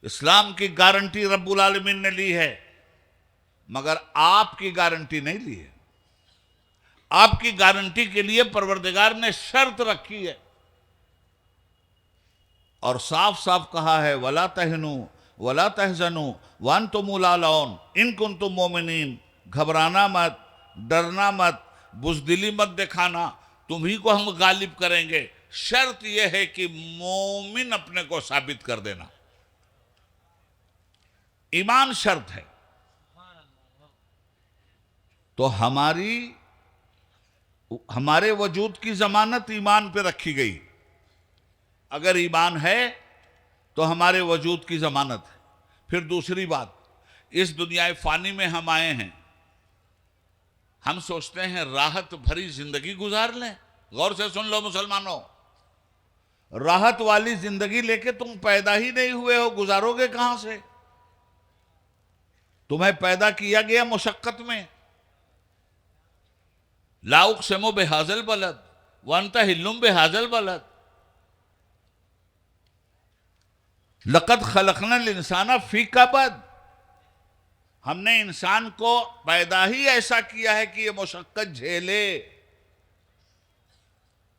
इस्लाम की गारंटी रब्बुल आलमीन ने ली है, मगर आपकी गारंटी नहीं ली है। आपकी गारंटी के लिए परवरदिगार ने शर्त रखी है और साफ साफ कहा है, वला तहनु वला तहजनु वअंतुमुल आलौन इन कुंतुम मोमिनीन। घबराना मत, डरना मत, बुज़दिली मत दिखाना, तुम्ही को हम गालिब करेंगे। शर्त यह है कि मोमिन अपने को साबित कर देना। ईमान शर्त है। तो हमारे वजूद की जमानत ईमान पे रखी गई। अगर ईमान है तो हमारे वजूद की जमानत है। फिर दूसरी बात, इस दुनिया फानी में हम आए हैं, हम सोचते हैं राहत भरी जिंदगी गुजार लें। गौर से सुन लो मुसलमानों, राहत वाली जिंदगी लेके तुम पैदा ही नहीं हुए हो, गुजारोगे कहां से? तुम्हें पैदा किया गया मुशक्कत में। ला उक़्सिमु बिहाज़िल बलद व अंत हिल्लुम बिहाज़िल बलद लक़द ख़लक़नल इंसाना फ़ी कबद। हमने इंसान को पैदा ही ऐसा किया है कि ये मुशक्कत झेले।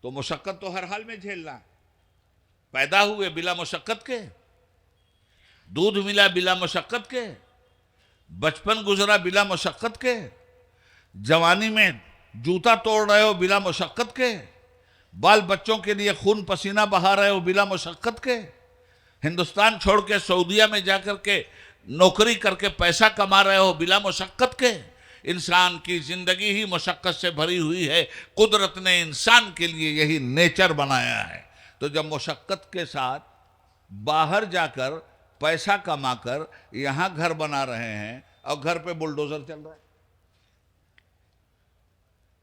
तो मुशक्कत तो हर हाल में झेलना है। पैदा हुए बिला मुशक्कत के, दूध मिला बिला मुशक्कत के, बचपन गुजरा बिला मुशक्कत के, जवानी में जूता तोड़ रहे हो बिला मुशक्कत के, बाल बच्चों के लिए खून पसीना बहा रहे हो बिला मुशक्कत के, हिंदुस्तान छोड़ के सऊदीया में जाकर के नौकरी करके पैसा कमा रहे हो बिला मुशक्कत के। इंसान की जिंदगी ही मुशक्कत से भरी हुई है। कुदरत ने इंसान के लिए यही नेचर बनाया है। तो जब मुशक्कत के साथ बाहर जाकर पैसा कमाकर यहां घर बना रहे हैं और घर पे बुलडोजर चल रहा है,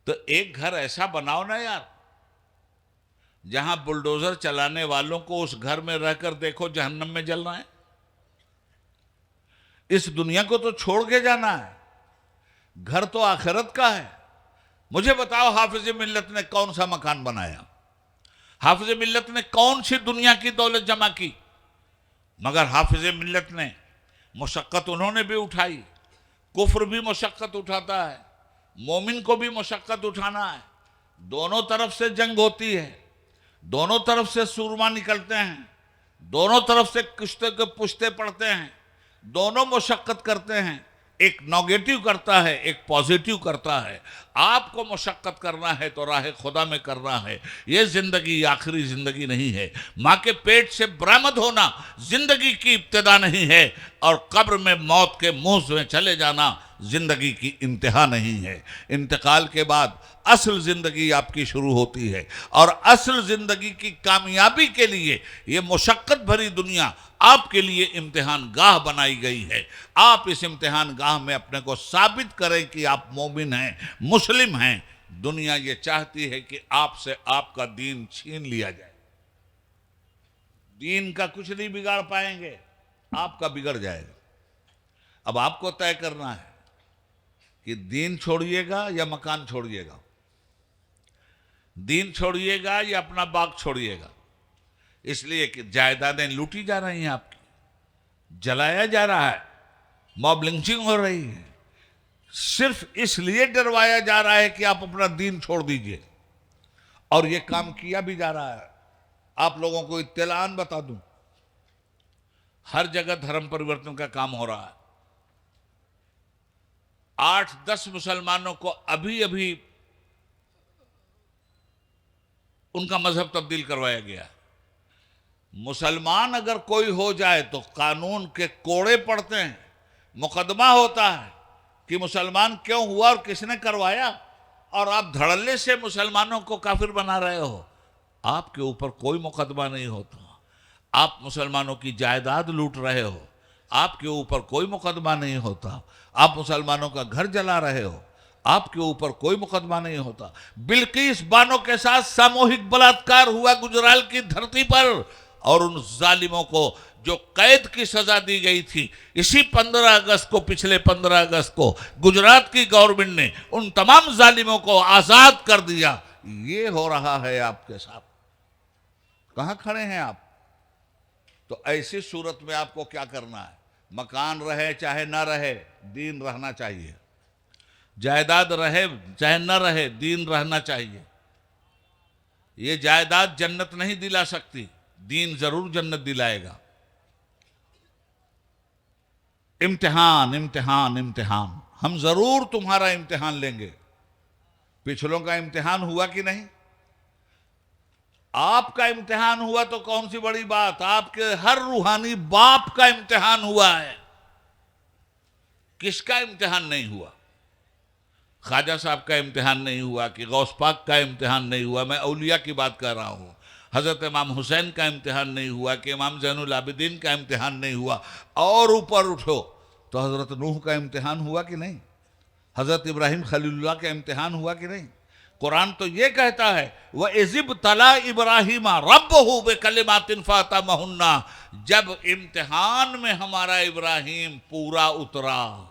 तो एक घर ऐसा बनाओ ना यार, जहां बुलडोजर चलाने वालों को उस घर में रहकर देखो जहन्नम में जल रहा है। इस दुनिया को तो छोड़ के जाना है, घर तो आखिरत का है। मुझे बताओ, हाफिज मिल्लत ने कौन सा मकान बनाया? हाफिज मिल्लत ने कौन सी दुनिया की दौलत जमा की? मगर हाफिज मिल्लत ने मुशक्कत उन्होंने भी उठाई। कुफ्र भी मुशक्कत उठाता है, मोमिन को भी मुशक्कत उठाना है। दोनों तरफ से जंग होती है, दोनों तरफ से सूरमा निकलते हैं, दोनों तरफ से कुश्ते के पुश्ते पड़ते हैं, दोनों मुशक्कत करते हैं। एक नेगेटिव करता है, एक पॉजिटिव करता है। आपको मुशक्कत करना है तो राह खुदा में करना है। ये जिंदगी आखिरी जिंदगी नहीं है। माँ के पेट से बरामद होना जिंदगी की इब्तिदा नहीं है, और कब्र में मौत के मुंह में चले जाना जिंदगी की इंतहा नहीं है। इंतकाल के बाद असल जिंदगी आपकी शुरू होती है, और असल जिंदगी की कामयाबी के लिए ये मुशक्कत भरी दुनिया आपके लिए इम्तिहान गाह बनाई गई है। आप इस इम्तिहान गाह में अपने को साबित करें कि आप मोमिन हैं, मुस्लिम हैं। दुनिया ये चाहती है कि आपसे आपका दीन छीन लिया जाए। दीन का कुछ नहीं बिगाड़ पाएंगे, आपका बिगड़ जाएगा। अब आपको तय करना है कि दीन छोड़िएगा या मकान छोड़िएगा, दीन छोड़िएगा या अपना बाग छोड़िएगा। इसलिए कि जायदादें लूटी जा रही हैं, आपकी जलाया जा रहा है, मॉब लिंचिंग हो रही है, सिर्फ इसलिए डरवाया जा रहा है कि आप अपना दीन छोड़ दीजिए। और ये काम किया भी जा रहा है। आप लोगों को इत्तलान बता दूं, हर जगह धर्म परिवर्तन का काम हो रहा है। 8-10 मुसलमानों को अभी अभी उनका मजहब तब्दील करवाया गया। मुसलमान अगर कोई हो जाए तो कानून के कोड़े पड़ते हैं, मुकदमा होता है कि मुसलमान क्यों हुआ और किसने करवाया, और आप धड़ल्ले से मुसलमानों को काफिर बना रहे हो। आपके ऊपर कोई मुकदमा नहीं होता। आप मुसलमानों की जायदाद लूट रहे हो, आपके ऊपर कोई मुकदमा नहीं होता। आप मुसलमानों का घर जला रहे हो, आपके ऊपर कोई मुकदमा नहीं होता। बिल्किस बानो के साथ सामूहिक बलात्कार हुआ गुजराल की धरती पर, और उन जालिमों को जो कैद की सजा दी गई थी, इसी 15 अगस्त को, पिछले 15 अगस्त को गुजरात की गवर्नमेंट ने उन तमाम जालिमों को आजाद कर दिया। ये हो रहा है आपके साथ। कहां खड़े हैं आप? तो ऐसी सूरत में आपको क्या करना है? मकान रहे चाहे ना रहे, दीन रहना चाहिए। जायदाद रहे चाहे न रहे, दीन रहना चाहिए। ये जायदाद जन्नत नहीं दिला सकती, दीन जरूर जन्नत दिलाएगा। इम्तिहान इम्तिहान इम्तिहान, हम जरूर तुम्हारा इम्तिहान लेंगे। पिछलों का इम्तिहान हुआ कि नहीं? आपका इम्तिहान हुआ तो कौन सी बड़ी बात, आपके हर रूहानी बाप का इम्तिहान हुआ है। किसका इम्तिहान नहीं हुआ? ख्वाजा साहब का इम्तिहान नहीं हुआ कि गौस पाक का इम्तिहान नहीं हुआ। मैं औलिया की बात कर रहा हूँ। हज़रत इमाम हुसैन का इम्तिहान नहीं हुआ कि इमाम ज़ैनुल आबिदीन का इम्तिहान नहीं हुआ। और ऊपर उठो तो हज़रत नूह का इम्तिहान हुआ कि नहीं? हज़रत इब्राहिम खलीलुल्लाह का इम्तिहान हुआ कि नहीं? कुरान तो ये कहता है, वह इज़िब तला इब्राहिमा रब्बहु बिकलिमातिन फअतमहुन्ना, जब इम्तिहान में हमारा इब्राहिम पूरा उतरा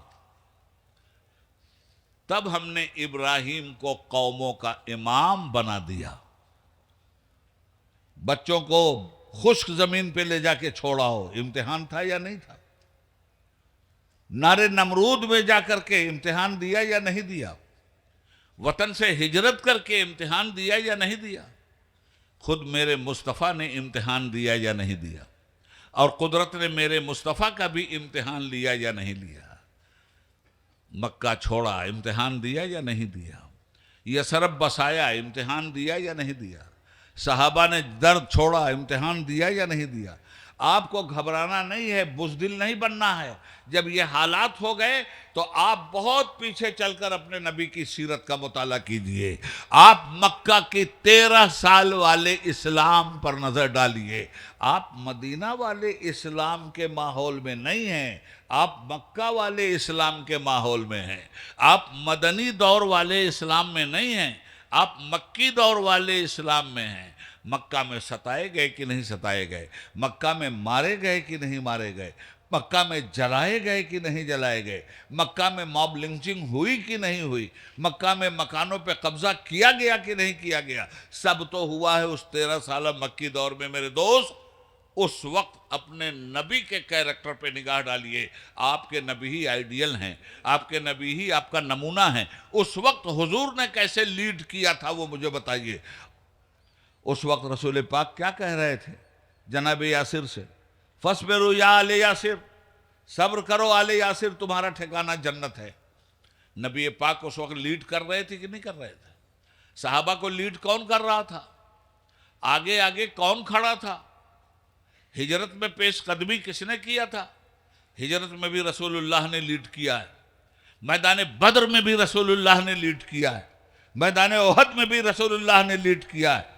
तब हमने इब्राहिम को कौमों का इमाम बना दिया। बच्चों को खुश्क जमीन पे ले जाके छोड़ा हो, इम्तिहान था या नहीं था? नारे नमरूद में जाकर के इम्तिहान दिया या नहीं दिया? वतन से हिजरत करके इम्तिहान दिया या नहीं दिया? खुद मेरे मुस्तफ़ा ने इम्तिहान दिया या नहीं दिया? और कुदरत ने मेरे मुस्तफ़ा का भी इम्तिहान लिया या नहीं लिया? मक्का छोड़ा, इम्तिहान दिया या नहीं दिया? यसरब बसाया, इम्तिहान दिया या नहीं दिया? सहाबा ने दर्द छोड़ा, इम्तिहान दिया या नहीं दिया? आपको घबराना नहीं है, बुज़दिल नहीं बनना है। जब ये हालात हो गए तो आप बहुत पीछे चलकर अपने नबी की सीरत का मुताला कीजिए। आप मक्का के 13 साल वाले इस्लाम पर नज़र डालिए। आप मदीना वाले इस्लाम के माहौल में नहीं हैं, आप मक्का वाले इस्लाम के माहौल में हैं। आप मदनी दौर वाले इस्लाम में नहीं हैं, आप मक्की दौर वाले इस्लाम में हैं। मक्का में सताए गए कि नहीं सताए गए? मक्का में मारे गए कि नहीं मारे गए? मक्का में जलाए गए कि नहीं जलाए गए? मक्का में मॉब लिंचिंग हुई कि नहीं हुई? मक्का में मकानों पे कब्जा किया गया कि नहीं किया गया? सब तो हुआ है उस 13 साल मक्की दौर में मेरे दोस्त। उस वक्त अपने नबी के कैरेक्टर पे निगाह डालिए। आपके नबी ही आइडियल हैं, आपके नबी ही आपका नमूना है। उस वक्त हुजूर ने कैसे लीड किया था वो मुझे बताइए। उस वक्त रसूल पाक क्या कह रहे थे जनाब यासिर से? फस्बिरु या आले यासिर, सब्र करो आले यासिर, तुम्हारा ठिकाना जन्नत है। नबी पाक उस वक्त लीड कर रहे थे कि नहीं कर रहे थे? सहाबा को लीड कौन कर रहा था? आगे आगे कौन खड़ा था? हिजरत में पेश कदमी किसने किया था? हिजरत में भी रसूलुल्लाह ने लीड किया है। मैदान बद्र में भी रसूलुल्लाह ने लीड किया है। मैदान ओहद में भी रसूलुल्लाह ने लीड किया है।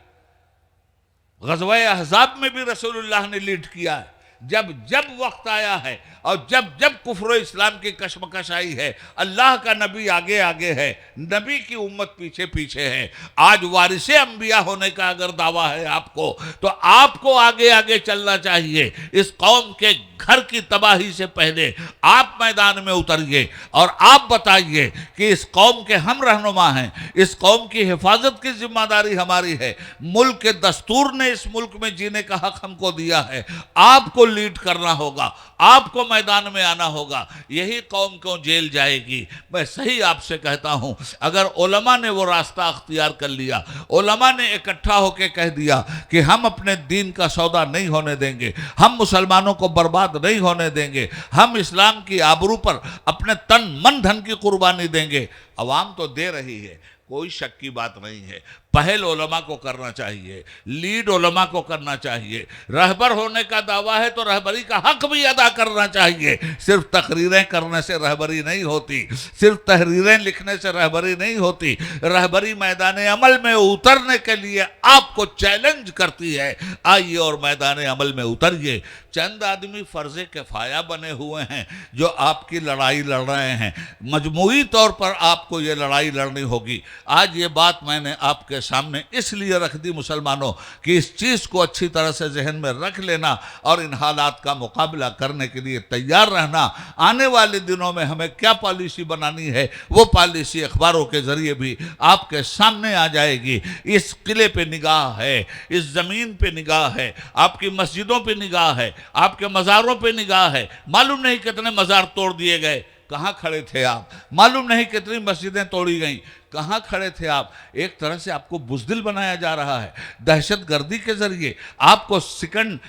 ग़ज़वा अहज़ाब में भी रसूलुल्लाह ने लीड किया है। जब जब वक्त आया है और जब जब कुफ्र इस्लाम की कशमकश आई है, अल्लाह का नबी आगे आगे है, नबी की उम्मत पीछे पीछे है। आज वारिसे अंबिया होने का अगर दावा है आपको, तो आपको आगे आगे चलना चाहिए। इस कौम के घर की तबाही से पहले आप मैदान में उतरिए और आप बताइए कि इस कौम के हम रहनुमा हैं, इस कौम की हिफाजत की जिम्मेदारी हमारी है। मुल्क के दस्तूर ने इस मुल्क में जीने का हक हमको दिया है, आपको लीड करना होगा, आपको मैदान में आना होगा। यही कौम क्यों जेल जाएगी? मैं सही आपसे कहता हूं, अगर उलमा ने वो रास्ता अख्तियार कर लिया, उलमा ने इकट्ठा होकर कह दिया कि हम अपने दीन का सौदा नहीं होने देंगे, हम मुसलमानों को बर्बाद नहीं होने देंगे, हम इस्लाम की आबरू पर अपने तन मन धन की कुर्बानी देंगे। अवाम तो दे रही है, कोई शक की बात नहीं है। पहल उलमा को करना चाहिए, लीड उलमा को करना चाहिए। रहबर होने का दावा है तो रहबरी का हक भी अदा करना चाहिए। सिर्फ तकरीरें करने से रहबरी नहीं होती, सिर्फ तहरीरें लिखने से रहबरी नहीं होती। रहबरी मैदान अमल में उतरने के लिए आपको चैलेंज करती है, आइए और मैदान अमल में उतरिए। चंद आदमी फर्ज किफाया बने हुए हैं जो आपकी लड़ाई लड़ रहे हैं, मजमूई तौर पर आपको ये लड़ाई लड़नी होगी। आज ये बात मैंने आपके सामने इसलिए रख दी मुसलमानों कि इस चीज़ को अच्छी तरह से जहन में रख लेना और इन हालात का मुकाबला करने के लिए तैयार रहना। आने वाले दिनों में हमें क्या पॉलिसी बनानी है, वो पॉलिसी अखबारों के जरिए भी आपके सामने आ जाएगी। इस किले पे निगाह है, इस ज़मीन पे निगाह है, आपकी मस्जिदों पे निगाह है, आपके मज़ारों पे निगाह है। मालूम नहीं कितने मज़ार तोड़ दिए गए, कहाँ खड़े थे आप? मालूम नहीं कितनी मस्जिदें तोड़ी गईं, कहाँ खड़े थे आप? एक तरह से आपको बुज़दिल बनाया जा रहा है, दहशत गर्दी के जरिए आपको सेकंड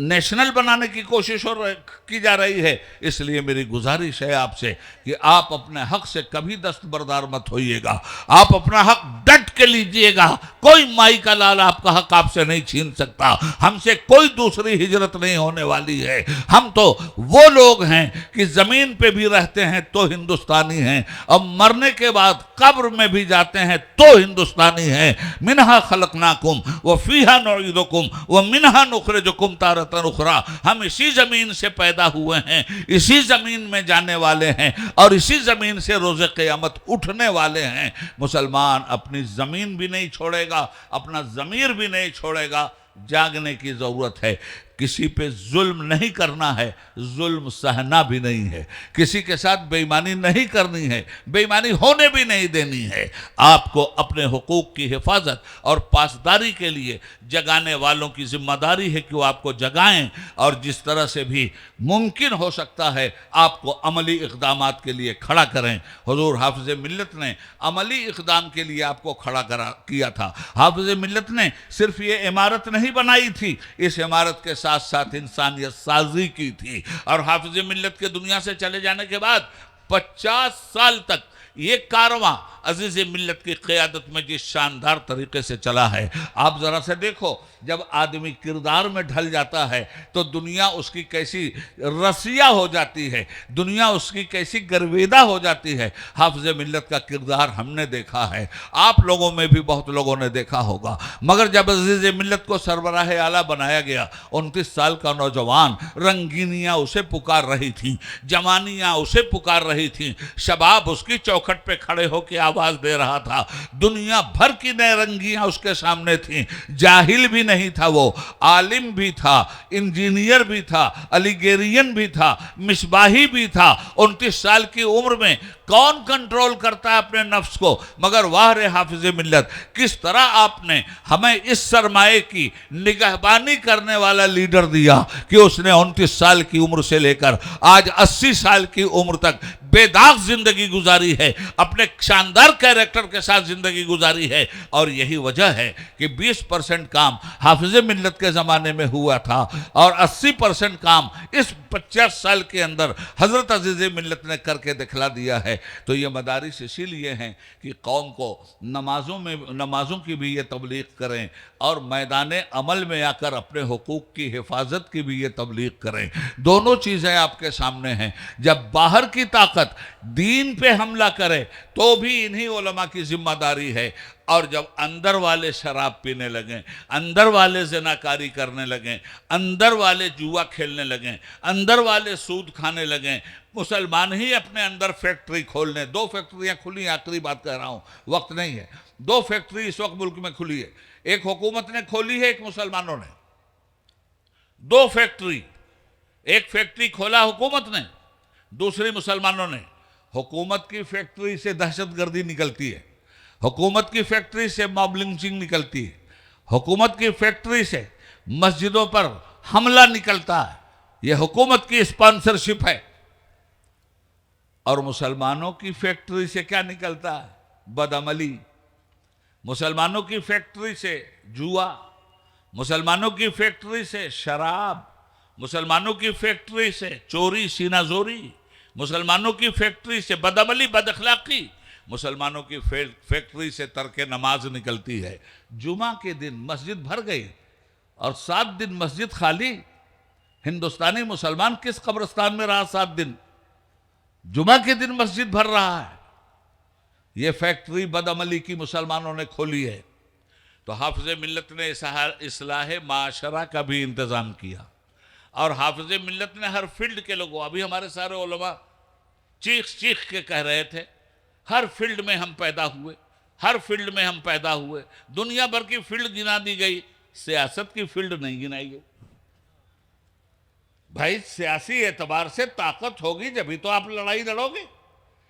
नेशनल बनाने की कोशिश की जा रही है। इसलिए मेरी गुजारिश है आपसे कि आप अपने हक से कभी दस्तबरदार मत होइएगा, आप अपना हक डट के लीजिएगा। कोई माई का लाल आपका हक आपसे नहीं छीन सकता, हमसे कोई दूसरी हिजरत नहीं होने वाली है। हम तो वो लोग हैं कि ज़मीन पे भी रहते हैं तो हिंदुस्तानी हैं, और मरने के बाद कब्र में भी जाते हैं तो हिंदुस्तानी हैं। मिनहा खलकनाकुम व फीहा नुईदुकुम व मिनहा नुखरिजुकुम तारतन उखरा। हम इसी ज़मीन से पैदा हुए हैं, इसी ज़मीन में जाने वाले हैं और इसी ज़मीन से रोज़े क़यामत उठने वाले हैं। मुसलमान अपनी ज़मीन भी नहीं छोड़ेगा, अपना ज़मीर भी नहीं छोड़ेगा। जागने की ज़रूरत है। किसी पे जुल्म नहीं करना है, जुल्म सहना भी नहीं है। किसी के साथ बेईमानी नहीं करनी है, बेईमानी होने भी नहीं देनी है। आपको अपने हुकूक की हिफाजत और पासदारी के लिए जगाने वालों की जिम्मेदारी है कि वो आपको जगाएं, और जिस तरह से भी मुमकिन हो सकता है आपको अमली इक़दामात के लिए खड़ा करें। हुज़ूर हाफ़िज़ मिल्लत ने अमली इक़दाम के लिए आपको खड़ा किया था। हाफ़िज़ मिल्लत ने सिर्फ ये इमारत नहीं बनाई थी, इस इमारत के साथ साथ इंसानियत साजी की थी। और हाफिज मिल्लत के दुनिया से चले जाने के बाद 50 साल तक ये कारवां अजीज़ मिल्लत की क़यादत में जिस शानदार तरीके से चला है, आप ज़रा से देखो। जब आदमी किरदार में ढल जाता है तो दुनिया उसकी कैसी रसिया हो जाती है, दुनिया उसकी कैसी गर्वेदा हो जाती है। हाफ़िज़ मिल्लत का किरदार हमने देखा है, आप लोगों में भी बहुत लोगों ने देखा होगा। मगर जब अजीज़ मिल्लत को सरबराह आला बनाया गया, 29 साल का नौजवान, रंगीनियाँ उसे पुकार रही थीं, जवानियाँ उसे पुकार रही थीं, शबाब उसकी चौखट पे खड़े होकर आवाज़ दे रहा था। दुनिया भर की नौरंगियाँ उसके सामने थीं। जाहिल भी नहीं था वो, आलिम भी था, इंजीनियर भी था, अलीगेरियन भी था, मिसबाही भी था। 29 साल की उम्र में कौन कंट्रोल करता है अपने नफ्स को? मगर वाह रे हाफिज़ मिल्लत, किस तरह आपने हमें इस सरमाए की निगहबानी करने वाला लीडर दिया कि उसने 29 साल की उम्र से लेकर आज 80 साल की उम्र तक बेदाग जिंदगी गुजारी है, अपने शानदार कैरेक्टर के साथ जिंदगी गुजारी है। और यही वजह है कि 20% काम हाफिज़ मिल्लत के ज़माने में हुआ था और 80% काम इस 50 साल के अंदर हज़रत अज़ीज़ मिल्लत ने करके दिखला दिया है। तो ये मदारिस इसीलिए हैं कि कौम को नमाज़ों की भी ये तबलीग करें और मैदान अमल में आकर अपने हुकूक की हिफाजत की भी ये तबलीग करें। दोनों चीज़ें आपके सामने हैं। जब बाहर की ताकत ताकत दीन पे हमला करे तो भी इन्हीं उलमा की जिम्मेदारी है। और जब अंदर वाले शराब पीने लगें, अंदर वाले ज़िनाकारी करने लगें, अंदर वाले जुआ खेलने लगें, अंदर वाले सूद खाने लगें, मुसलमान ही अपने अंदर फैक्ट्री खोल लें। 2 फैक्ट्रियां खुली, आखिरी बात कह रहा हूं, वक्त नहीं है। 2 फैक्ट्री इस वक्त मुल्क में खुली है, एक हुकूमत ने खोली है, एक मुसलमानों ने। 2 फैक्ट्री, एक फैक्ट्री खोला हुकूमत ने, दूसरी मुसलमानों ने। हुकूमत की फैक्ट्री से दहशतगर्दी निकलती है, हुकूमत की फैक्ट्री से मॉब लिंचिंग निकलती है, हुकूमत की फैक्ट्री से मस्जिदों पर हमला निकलता है। यह हुकूमत की स्पॉन्सरशिप है। और मुसलमानों की फैक्ट्री से क्या निकलता है? बदअमली। मुसलमानों की फैक्ट्री से जुआ, मुसलमानों की फैक्ट्री से शराब, मुसलमानों की फैक्ट्री से चोरी सीनाजोरी, मुसलमानों की फैक्ट्री से बदअमली बदअखलाकी, मुसलमानों की फैक्ट्री से तर्के नमाज निकलती है। जुमा के दिन मस्जिद भर गई और 7 दिन मस्जिद खाली। हिंदुस्तानी मुसलमान किस कब्रिस्तान में रहा 7 दिन? जुमा के दिन मस्जिद भर रहा है। यह फैक्ट्री बदअमली की मुसलमानों ने खोली है। तो हाफिज़ मिल्लत ने इस्लाह माशरा का भी इंतज़ाम किया। और हाफिज़ मिल्लत ने हर फील्ड के लोगों, अभी हमारे सारे उलमा चीख चीख के कह रहे थे, हर फील्ड में हम पैदा हुए, हर फील्ड में हम पैदा हुए। दुनिया भर की फील्ड गिना दी गई, सियासत की फील्ड नहीं गिनाई गई। भाई सियासी एतबार से ताकत होगी जभी तो आप लड़ाई लड़ोगे।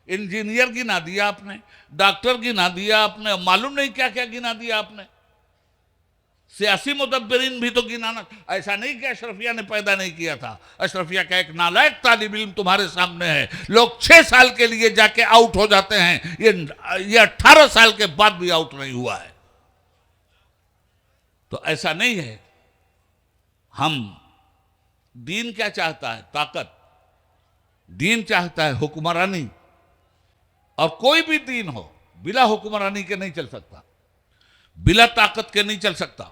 इंजीनियर गिना दिया आपने, डॉक्टर गिना दिया आपने, मालूम नहीं क्या क्या गिना दिया आपने। सियासी मुदब्बिरीन भी तो गिनाना। ऐसा नहीं कि अशरफिया ने पैदा नहीं किया था। अशरफिया का एक नालायक तालिब इल्म तुम्हारे सामने है, लोग 6 साल के लिए जाके आउट हो जाते हैं, ये 18 साल के बाद भी आउट नहीं हुआ है। तो ऐसा नहीं है। हम दीन क्या चाहता है? ताकत। दीन चाहता है हुक्मरानी। और कोई भी दीन हो बिला हुक्मरानी के नहीं चल सकता, बिला ताकत के नहीं चल सकता।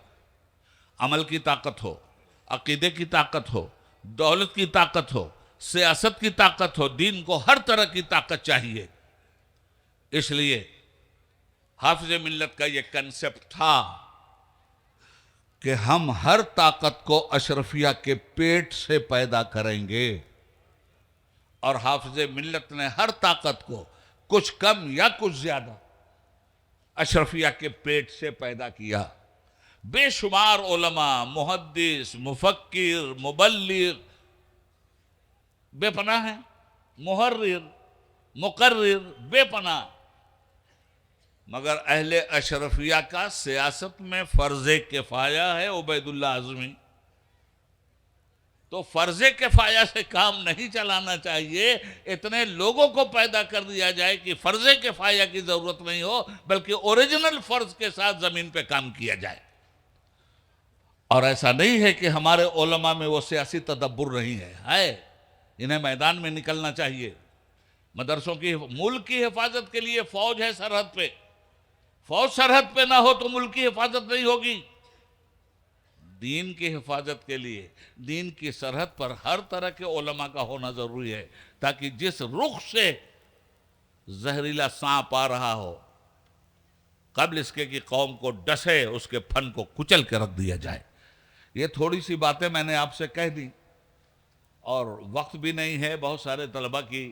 अमल की ताकत हो, अकीदे की ताकत हो, दौलत की ताकत हो, सियासत की ताकत हो, दीन को हर तरह की ताकत चाहिए। इसलिए हाफिज़ मिल्लत का यह कंसेप्ट था कि हम हर ताकत को अशरफिया के पेट से पैदा करेंगे। और हाफिज़ मिल्लत ने हर ताकत को कुछ कम या कुछ ज्यादा अशरफिया के पेट से पैदा किया। बेशुमार उलमा, मुहद्दिस, मुफक्किर, मुबल्लिग बेपनाह हैं, मुहर्रिर, मुकर्रिर बेपनाह। मगर अहले अशरफिया का सियासत में फर्ज़े किफ़ाया है उबैदुल्लाह आज़मी। तो फर्ज़े किफ़ाया से काम नहीं चलाना चाहिए। इतने लोगों को पैदा कर दिया जाए कि फर्ज़े किफ़ाया की ज़रूरत नहीं हो, बल्कि ओरिजिनल फ़र्ज़ के साथ ज़मीन पे काम किया जाए। और ऐसा नहीं है कि हमारे उलमा में वो सियासी तदब्बुर नहीं है। इन्हें मैदान में निकलना चाहिए। मदरसों की, मुल्क की हिफाजत के लिए फ़ौज है सरहद पे। फ़ौज सरहद पे ना हो तो मुल्क की हिफाजत नहीं होगी। दीन की हिफाजत के लिए दीन की सरहद पर हर तरह के उलमा का होना ज़रूरी है, ताकि जिस रुख से जहरीला सांप आ रहा हो, कब्ल इसके कि कौम को डसे, उसके फन को कुचल के रख दिया जाए। ये थोड़ी सी बातें मैंने आपसे कह दी और वक्त भी नहीं है। बहुत सारे तलबा की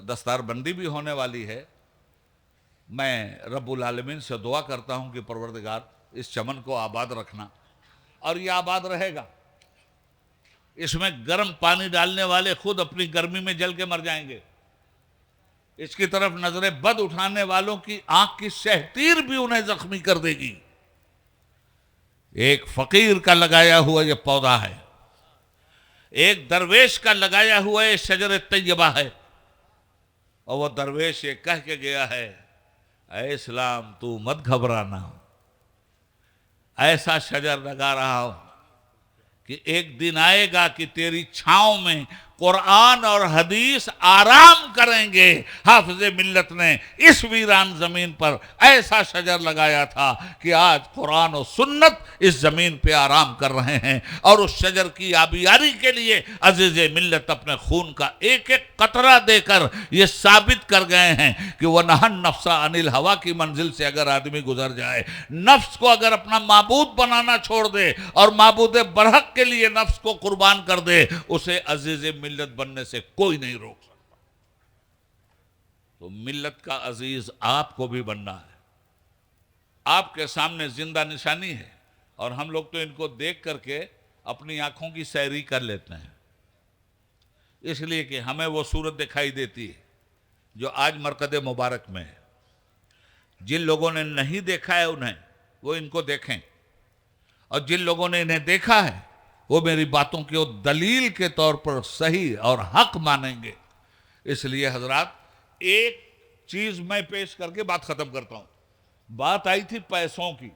दस्तारबंदी भी होने वाली है। मैं रब्बुल आलमीन से दुआ करता हूँ कि परवरदिगार इस चमन को आबाद रखना, और ये आबाद रहेगा। इसमें गर्म पानी डालने वाले खुद अपनी गर्मी में जल के मर जाएंगे। इसकी तरफ नजरे बद उठाने वालों की आंख की शहतीर भी उन्हें जख्मी कर देगी। एक फकीर का लगाया हुआ ये पौधा है, एक दरवेश का लगाया हुआ ये शजर तैयबा है। और वह दरवेश ये कह के गया है, ऐ इस्लाम तू मत घबराना, ऐसा शजर लगा रहा हूं कि एक दिन आएगा कि तेरी छांव में कुरान और हदीस आराम करेंगे। हाफिज मिल्लत ने इस वीरान जमीन पर ऐसा शजर लगाया था कि आज कुरान और सुन्नत इस जमीन पे आराम कर रहे हैं, और उस शजर की आबियारी के लिए अजीज मिल्लत अपने खून का एक एक कतरा देकर ये साबित कर गए हैं कि वह नहन नफ्सा अनिल हवा की मंजिल से अगर आदमी गुजर जाए, नफ्स को अगर अपना माबूद बनाना छोड़ दे और माबूद बरहक के लिए नफ्स को कुर्बान कर दे, उसे अजीज मिल्लत बनने से कोई नहीं रोक सकता। तो मिल्लत का अजीज आपको भी बनना है। आपके सामने जिंदा निशानी है, और हम लोग तो इनको देख करके अपनी आंखों की सैरी कर लेते हैं, इसलिए कि हमें वो सूरत दिखाई देती है जो आज मरकद मुबारक में है। जिन लोगों ने नहीं देखा है उन्हें वो इनको देखें, और जिन लोगों ने इन्हें देखा है वो मेरी बातों को दलील के तौर पर सही और हक मानेंगे। इसलिए हजरात, एक चीज मैं पेश करके बात खत्म करता हूं। बात आई थी पैसों की,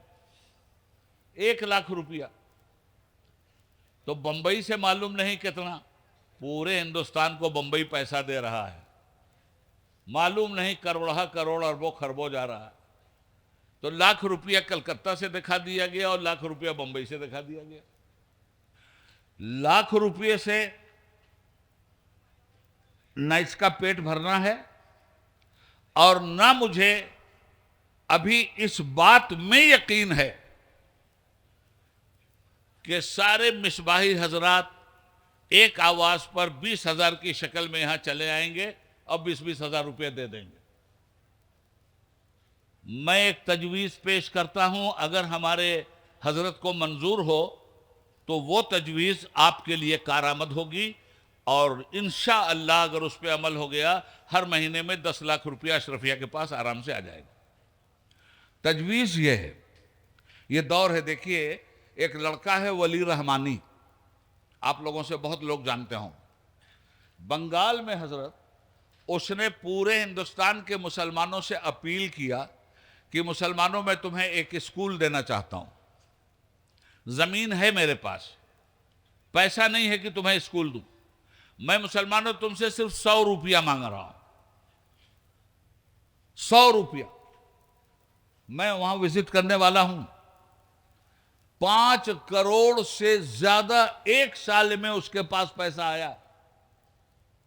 1 लाख रुपया तो बंबई से मालूम नहीं कितना, पूरे हिंदुस्तान को बंबई पैसा दे रहा है, मालूम नहीं करोड़ा करोड़ अरबों खरबों जा रहा है। तो लाख रुपया कलकत्ता से दिखा दिया गया और लाख रुपया बंबई से दिखा दिया गया। लाख रुपये से न इसका पेट भरना है, और ना मुझे अभी इस बात में यकीन है कि सारे मिसबाही हजरात एक आवाज पर 20,000 की शक्ल में यहां चले आएंगे और 20-20 हजार रुपये दे देंगे। मैं एक तजवीज़ पेश करता हूं, अगर हमारे हजरत को मंजूर हो तो वो तजवीज़ आपके लिए कारआमद होगी, और इंशाअल्लाह अगर उस पर अमल हो गया, हर महीने में 10 लाख रुपया अशरफिया के पास आराम से आ जाएगा। तजवीज़ ये है, ये दौर है। देखिए, एक लड़का है वली रहमानी, आप लोगों से बहुत लोग जानते हों, बंगाल में हजरत, उसने पूरे हिंदुस्तान के मुसलमानों से अपील किया कि मुसलमानों, मैं तुम्हें एक स्कूल देना चाहता हूं, जमीन है मेरे पास, पैसा नहीं है कि तुम्हें स्कूल दूं, मैं मुसलमानों तुमसे सिर्फ 100 रुपया मांग रहा हूं, 100 रुपया। मैं वहां विजिट करने वाला हूं। 5 करोड़ से ज्यादा एक साल में उसके पास पैसा आया,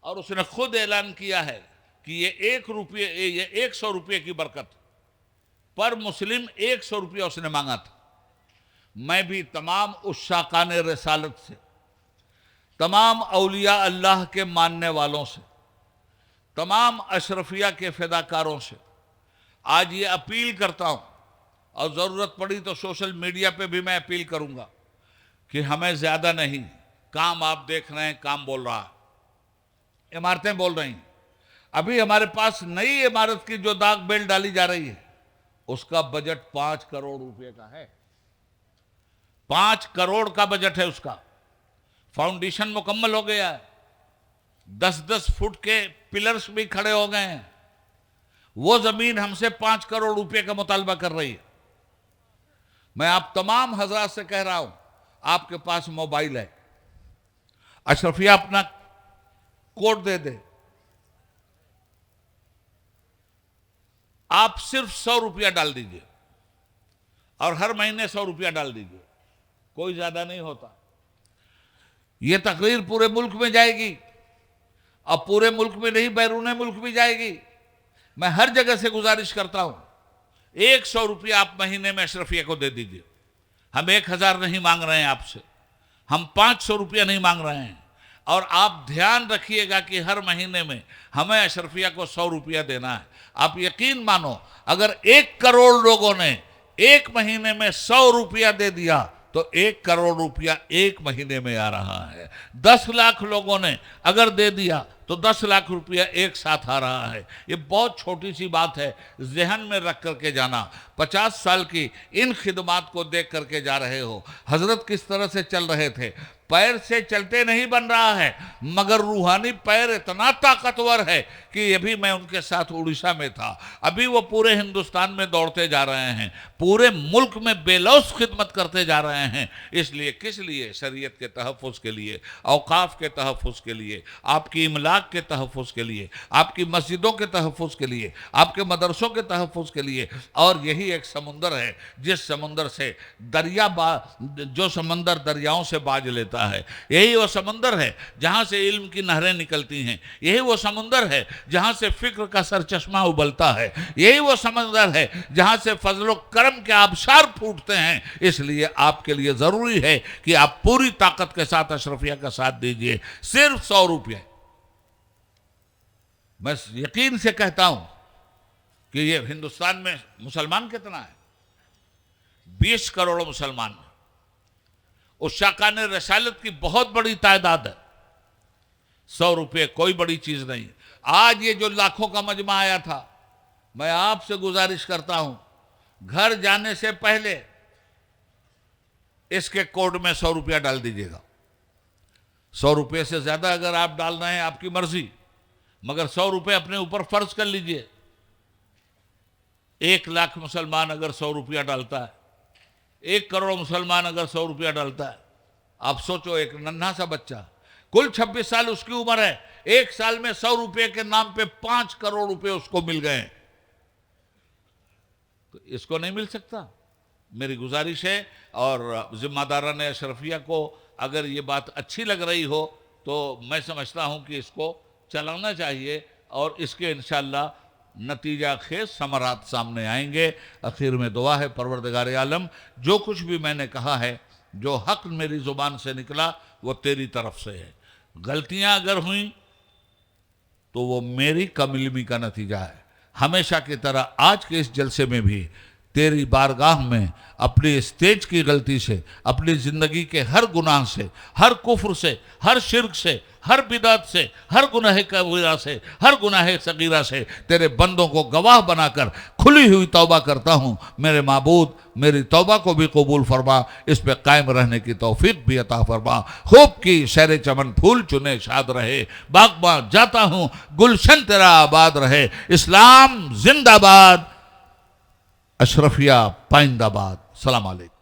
और उसने खुद ऐलान किया है कि ये 100 रुपये की बरकत पर मुस्लिम 100 रुपया उसने मांगा था। मैं भी तमाम उस शाकान रसालत से, तमाम औलिया अल्लाह के मानने वालों से, तमाम अशरफिया के फिदाकारों से आज ये अपील करता हूं, और ज़रूरत पड़ी तो सोशल मीडिया पे भी मैं अपील करूंगा कि हमें ज़्यादा नहीं, काम आप देख रहे हैं, काम बोल रहा है, इमारतें बोल रही हैं। अभी हमारे पास नई इमारत की जो दाग बेल डाली जा रही है, उसका बजट 5 करोड़ रुपए का है। 5 करोड़ का बजट है उसका। फाउंडेशन मुकम्मल हो गया है, 10-10 फुट के पिलर्स भी खड़े हो गए हैं। वो जमीन हमसे 5 करोड़ रुपए का मुतालबा कर रही है। मैं आप तमाम हजरात से कह रहा हूं, आपके पास मोबाइल है, अशरफिया अपना कोड दे दे, आप सिर्फ 100 रुपया डाल दीजिए, और हर महीने 100 रुपया डाल दीजिए, कोई ज्यादा नहीं होता। यह तकरीर पूरे मुल्क में जाएगी, और पूरे मुल्क में नहीं, बैरून मुल्क भी जाएगी। मैं हर जगह से गुजारिश करता हूं, 100 रुपया आप महीने में अशरफिया को दे दीजिए। हम 1000 नहीं मांग रहे हैं आपसे, हम 500 रुपया नहीं मांग रहे हैं। और आप ध्यान रखिएगा कि हर महीने में हमें अशरफिया को 100 रुपया देना है। आप यकीन मानो, अगर 1 करोड़ लोगों ने एक महीने में 100 रुपया दे दिया तो 1 करोड़ रुपया एक महीने में आ रहा है। 10 लाख लोगों ने अगर दे दिया तो 10 लाख रुपया एक साथ आ रहा है। ये बहुत छोटी सी बात है, जहन में रख करके जाना। 50 साल की इन खिदमात को देख करके जा रहे हो। हजरत किस तरह से चल रहे थे, पैर से चलते नहीं बन रहा है, मगर रूहानी पैर इतना ताकतवर है कि अभी मैं उनके साथ उड़ीसा में था, अभी वो पूरे हिंदुस्तान में दौड़ते जा रहे हैं, पूरे मुल्क में बेलौस खिदमत करते जा रहे हैं। इसलिए किस लिए? शरीयत के तहफ़्फ़ुज़ के लिए, औकाफ के तहफ़्फ़ुज़ के लिए, आपकी इमलाक के तहफ़्फ़ुज़ के लिए, आपकी मस्जिदों के तहफ़्फ़ुज़ के लिए, आपके मदरसों के तहफ़्फ़ुज़ के लिए। और यही एक समुंदर है जिस समुंदर से जो समंदर दरियाओं से बाज लेता है, यही वो समंदर है जहां से इल्म की नहरें निकलती हैं, यही वो समंदर है जहां से फिक्र का सरचश्मा उबलता है, यही वो समंदर है जहां से फजलो करम के आबशार फूटते हैं। इसलिए आपके लिए जरूरी है कि आप पूरी ताकत के साथ अशरफिया का साथ दीजिए। सिर्फ 100 रुपये। मैं यकीन से कहता हूं कि ये हिंदुस्तान में मुसलमान कितना है? 20 करोड़ मुसलमान। उस शाकान रसालत की बहुत बड़ी तादाद है। 100 रुपये कोई बड़ी चीज नहीं। आज ये जो लाखों का मजमा आया था, मैं आपसे गुजारिश करता हूं, घर जाने से पहले इसके कोड में 100 रुपया डाल दीजिएगा। 100 रुपये से ज्यादा अगर आप डाल रहे हैं आपकी मर्जी, मगर 100 रुपये अपने ऊपर फर्ज कर लीजिए। 1 लाख मुसलमान अगर 100 रुपया डालता है, 1 करोड़ मुसलमान अगर 100 रुपया डालता है, आप सोचो, एक नन्हा सा बच्चा, कुल 26 साल उसकी उम्र है, 1 साल में 100 रुपये के नाम पे 5 करोड़ रुपए उसको मिल गए। तो इसको नहीं मिल सकता? मेरी गुजारिश है, और जिम्मेदारान अशरफिया को अगर ये बात अच्छी लग रही हो तो मैं समझता हूँ कि इसको चलाना चाहिए, और इसके इंशाअल्लाह नतीजा खेज समरात सामने आएंगे। आखिर में दुआ है, परवरदिगार आलम, जो कुछ भी मैंने कहा है, जो हक मेरी ज़ुबान से निकला, वो तेरी तरफ से है। गलतियां अगर हुई तो वो मेरी कमइल्मी का नतीजा है। हमेशा की तरह आज के इस जलसे में भी तेरी बारगाह में अपनी स्टेज की गलती से, अपनी ज़िंदगी के हर गुनाह से, हर कुफ्र से, हर शिर्क से, हर बिदात से, हर गुनाह कबीरा से, हर गुनाह सगीरा से तेरे बंदों को गवाह बनाकर खुली हुई तौबा करता हूँ। मेरे माबूद, मेरी तौबा को भी कबूल फरमा, इस पे कायम रहने की तौफीक भी अता फरमा। खूब की शहर चमन फूल चुने शाद रहे, बागबां जाता हूँ गुलशन तेरा आबाद रहे। इस्लाम जिंदाबाद, अशरफिया पाइंदाबाद। सलाम अलैकुम।